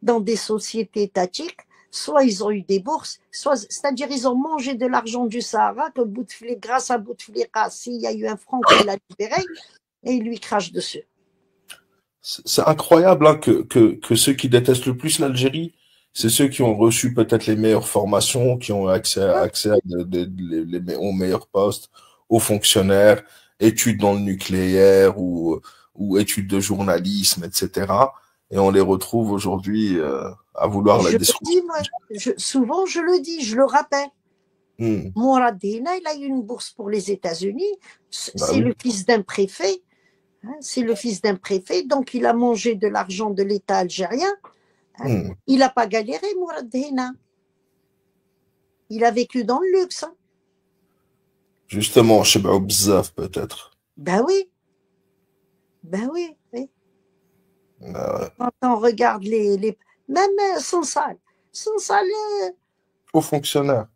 dans des sociétés étatiques, soit ils ont eu des bourses, soit, c'est-à-dire ils ont mangé de l'argent du Sahara que grâce à Bouteflika, s'il y a eu un franc qui l'a libéré, et il lui crache dessus. C'est incroyable hein, que ceux qui détestent le plus l'Algérie, c'est ceux qui ont reçu peut-être les meilleures formations, qui ont accès à aux meilleurs postes, aux fonctionnaires, études dans le nucléaire ou études de journalisme, etc. Et on les retrouve aujourd'hui à vouloir la Je le destruction. dis, moi, souvent je le dis, je le rappelle. Hmm. Mourad Dina, il a eu une bourse pour les États-Unis. Bah C'est oui. le fils d'un préfet. Hein, c'est le fils d'un préfet, donc il a mangé de l'argent de l'État algérien. Hein. Hmm. Il n'a pas galéré, Mourad Dina. Il a vécu dans le luxe. Hein. Justement, chez Bzaf peut-être. Ben oui, ben oui. Oui. Euh, Quand on regarde même son sale, Aux fonctionnaires.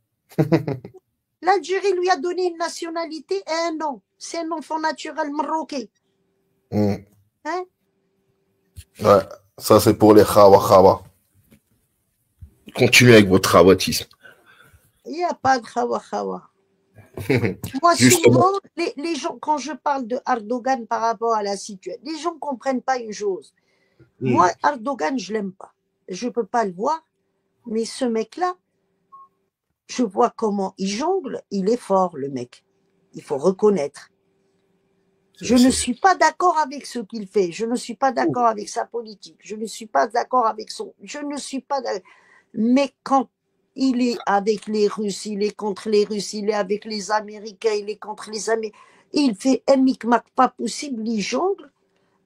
l'Algérie lui a donné une nationalité et un nom. C'est un enfant naturel marocain. Hmm. Hein? Ouais, ça c'est pour les Khawa Khawa. Continuez avec votre khawattisme. Il n'y a pas de khawa khawa. Moi, Justement. souvent, les gens, quand je parle de Erdogan par rapport à la situation, les gens ne comprennent pas une chose. Hmm. Moi, Erdogan, je l'aime pas. Je ne peux pas le voir, mais ce mec-là, je vois comment il jongle, il est fort, le mec. Il faut reconnaître. Je ne suis pas d'accord avec ce qu'il fait. Je ne suis pas d'accord avec sa politique. Je ne suis pas d'accord avec son. Je ne suis pas d'accord. Mais quand il est avec les Russes, il est contre les Russes, il est avec les Américains, il est contre les Américains. Il fait un micmac pas possible, il jongle.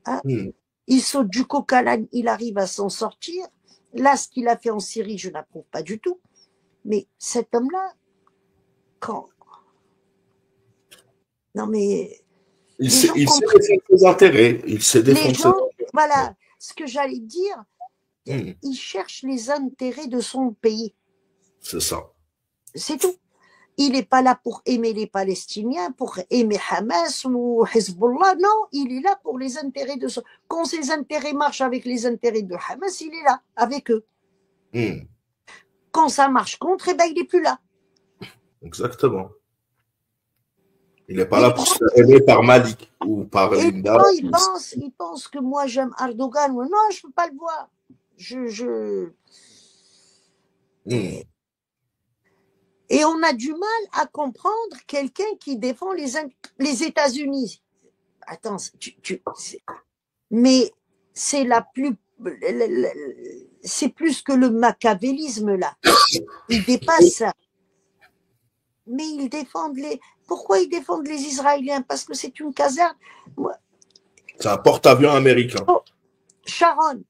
Hein. Hmm. Il saute du coq à l'âne, il arrive à s'en sortir. Là, ce qu'il a fait en Syrie, je n'approuve pas du tout. Mais cet homme-là, quand. Non, mais. Il Les sait, gens il sait comprennent. défendre ses intérêts. Il sait Les défendre ses gens, intérêts. voilà, ce que j'allais dire, Hmm. il cherche les intérêts de son pays. C'est ça. C'est tout. Il n'est pas là pour aimer les Palestiniens, pour aimer Hamas ou Hezbollah. Non, il est là pour les intérêts de son. Quand ses intérêts marchent avec les intérêts de Hamas, il est là, avec eux. Hmm. Quand ça marche contre, eh ben, il n'est plus là. Exactement. Il n'est pas Et là les pour gens, se faire aimer par Malik ou par et les Linda. gens ils pensent que moi j'aime Erdogan. Non, je ne peux pas le voir. Je... Hmm. Et on a du mal à comprendre quelqu'un qui défend les États-Unis. Attends, mais c'est la plus, c'est plus que le machiavélisme là. Il dépasse ça. Mais ils défendent pourquoi ils défendent les Israéliens? Parce que c'est une caserne. C'est un porte-avions américain. Oh, Sharon,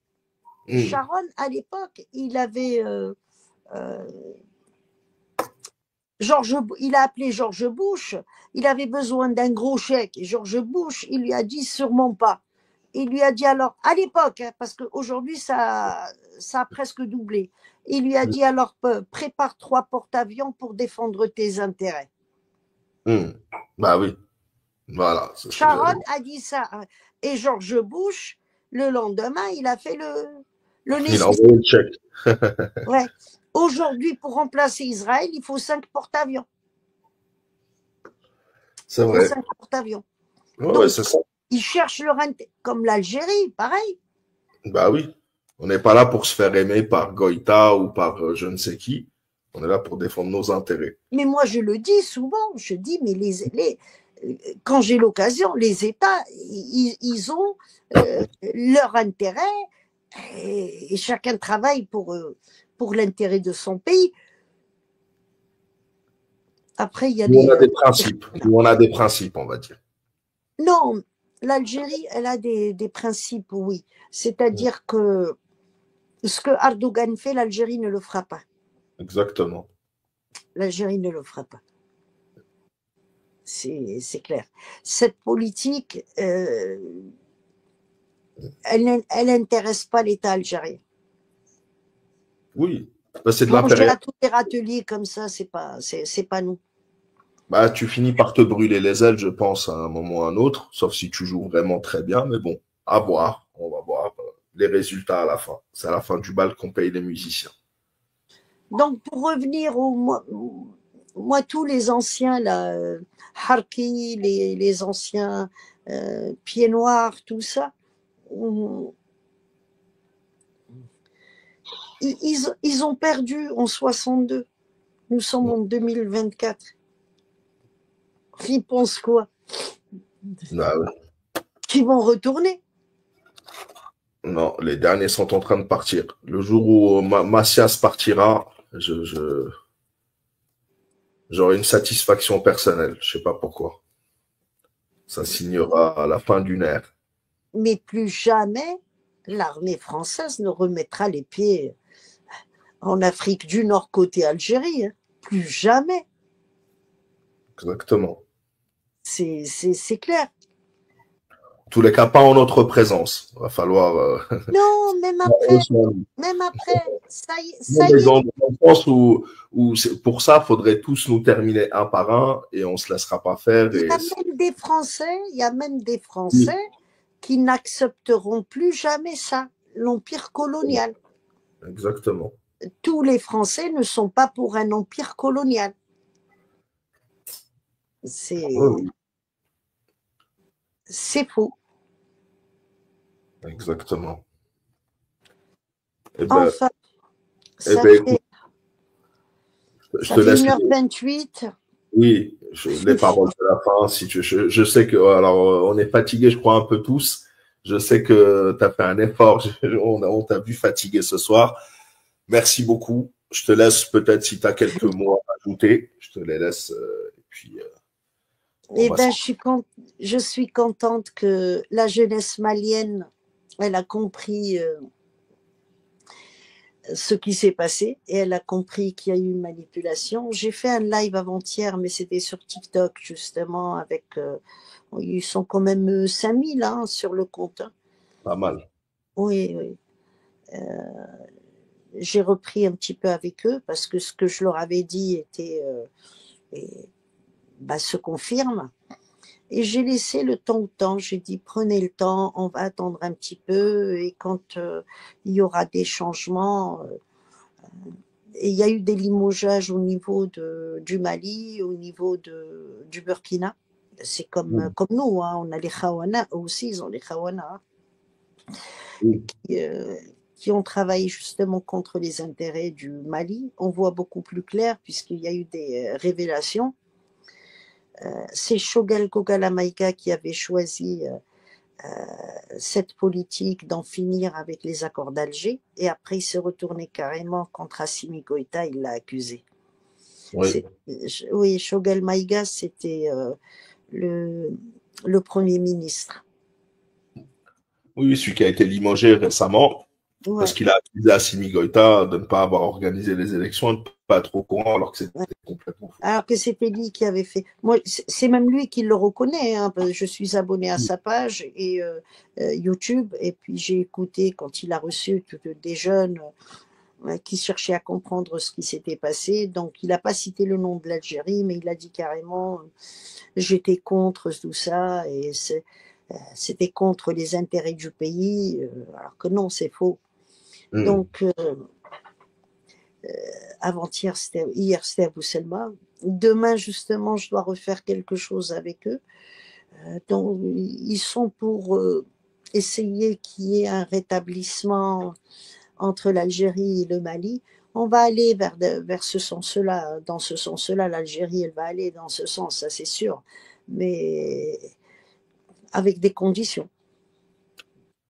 Hmm. à l'époque, il avait, il a appelé George Bush, il avait besoin d'un gros chèque. Et George Bush, il lui a dit sûrement pas. Il lui a dit alors, à l'époque, hein, parce qu'aujourd'hui, ça a presque doublé. Il lui a dit alors, prépare 3 porte-avions pour défendre tes intérêts. Bah oui, voilà, c'est ce que j'allais Sharon dire. a dit ça. Hein. Et George Bush, le lendemain, il a fait le Il a nécessaire. envoyé le chèque. Ouais. Aujourd'hui, pour remplacer Israël, il faut 5 porte-avions. C'est Il faut vrai. 5 porte-avions. Ouais, ouais, Donc, c'est ça. ils cherchent leur intérêt, comme l'Algérie, pareil. Bah oui. On n'est pas là pour se faire aimer par Goïta ou par je ne sais qui. On est là pour défendre nos intérêts. Mais moi, je le dis souvent, je dis, mais quand j'ai l'occasion, les États, ils ont leur intérêt et chacun travaille pour l'intérêt de son pays. Après, il y a Nous, on a des... des principes. Nous, on a des principes, on va dire. Non, l'Algérie, elle a des principes, oui. C'est-à-dire que ce que Erdogan fait, l'Algérie ne le fera pas. Exactement. L'Algérie ne le fera pas. C'est clair. Cette politique, elle n'intéresse pas l'État algérien. Oui. Bah, c'est de Manger l'impérialisme. à tous les râteliers comme ça, c'est pas nous. Bah, tu finis par te brûler les ailes, je pense, à un moment ou à un autre, sauf si tu joues vraiment très bien, mais bon, à voir. On va voir les résultats à la fin. C'est à la fin du bal qu'on paye les musiciens. Donc, pour revenir moi tous les anciens, là, Harki, les anciens Pieds Noirs, tout ça, ils ont perdu en 62. Nous sommes en 2024. Ils pensent quoi? Bah, oui. Qu'ils vont retourner. Non, les derniers sont en train de partir. Le jour où Macias partira, j'aurai une satisfaction personnelle. Je sais pas pourquoi. Ça signera à la fin d'une ère. Mais plus jamais l'armée française ne remettra les pieds en Afrique du Nord côté Algérie. Hein. Plus jamais. Exactement. C'est clair. En tous les cas, pas en notre présence. Va falloir. Non, même après, Non, ça mais y est. dans le sens où pour ça, faudrait tous nous terminer un par un et on se laissera pas faire. Il y a même des Français, il y a même des Oui, Français qui n'accepteront plus jamais ça, l'empire colonial. exactement. Tous les Français ne sont pas pour un empire colonial. Oui, C'est faux. exactement. Eh ben, Enfin, eh ça ben, écoute, fait, je ça te fait laisse. 1h28. Oui, les paroles de la fin. Si je sais que, alors, on est fatigué, je crois un peu tous. Je sais que tu as fait un effort. On t'a vu fatigué ce soir. Merci beaucoup. Je te laisse peut-être si tu as quelques mots à ajouter. Je te les laisse. Et puis, on Eh va se... ben, je suis contente que la jeunesse malienne, elle a compris ce qui s'est passé et elle a compris qu'il y a eu une manipulation. J'ai fait un live avant-hier, mais c'était sur TikTok justement avec. Ils sont quand même 5000 hein, sur le compte. Hein. Pas mal. Oui, oui. J'ai repris un petit peu avec eux parce que ce que je leur avais dit était se confirme. Et j'ai laissé le temps au temps. J'ai dit prenez le temps, on va attendre un petit peu et quand il y aura des changements. Et il y a eu des limogeages au niveau du Mali, au niveau du Burkina. C'est comme nous, hein. On a les Khawana, eux aussi ils ont les Khawana, hein, qui ont travaillé justement contre les intérêts du Mali. On voit beaucoup plus clair puisqu'il y a eu des révélations. C'est Choguel Gogala Maïga qui avait choisi cette politique d'en finir avec les accords d'Alger et après il s'est retourné carrément contre Assimi Goïta, il l'a accusé. Oui. Oui, Choguel Maïga, c'était le Premier ministre. Oui, celui qui a été limogé récemment. Parce qu'il a accusé Assimi Goïta de ne pas avoir organisé les élections, de ne pas être au courant, alors que c'était ouais. complètement faux. Alors que c'était lui qui avait fait. Moi, c'est même lui qui le reconnaît, hein, parce que je suis abonné à sa page et YouTube, et puis j'ai écouté quand il a reçu des jeunes qui cherchaient à comprendre ce qui s'était passé. Donc, il n'a pas cité le nom de l'Algérie, mais il a dit carrément j'étais contre tout ça et c'était contre les intérêts du pays, alors que non, c'est faux. Donc, avant-hier, hier, c'était à Bousselma. Demain, justement, je dois refaire quelque chose avec eux. Donc, ils sont pour essayer qu'il y ait un rétablissement entre l'Algérie et le Mali. On va aller vers ce sens-là, dans ce sens-là, l'Algérie, elle va aller dans ce sens, ça c'est sûr, mais avec des conditions.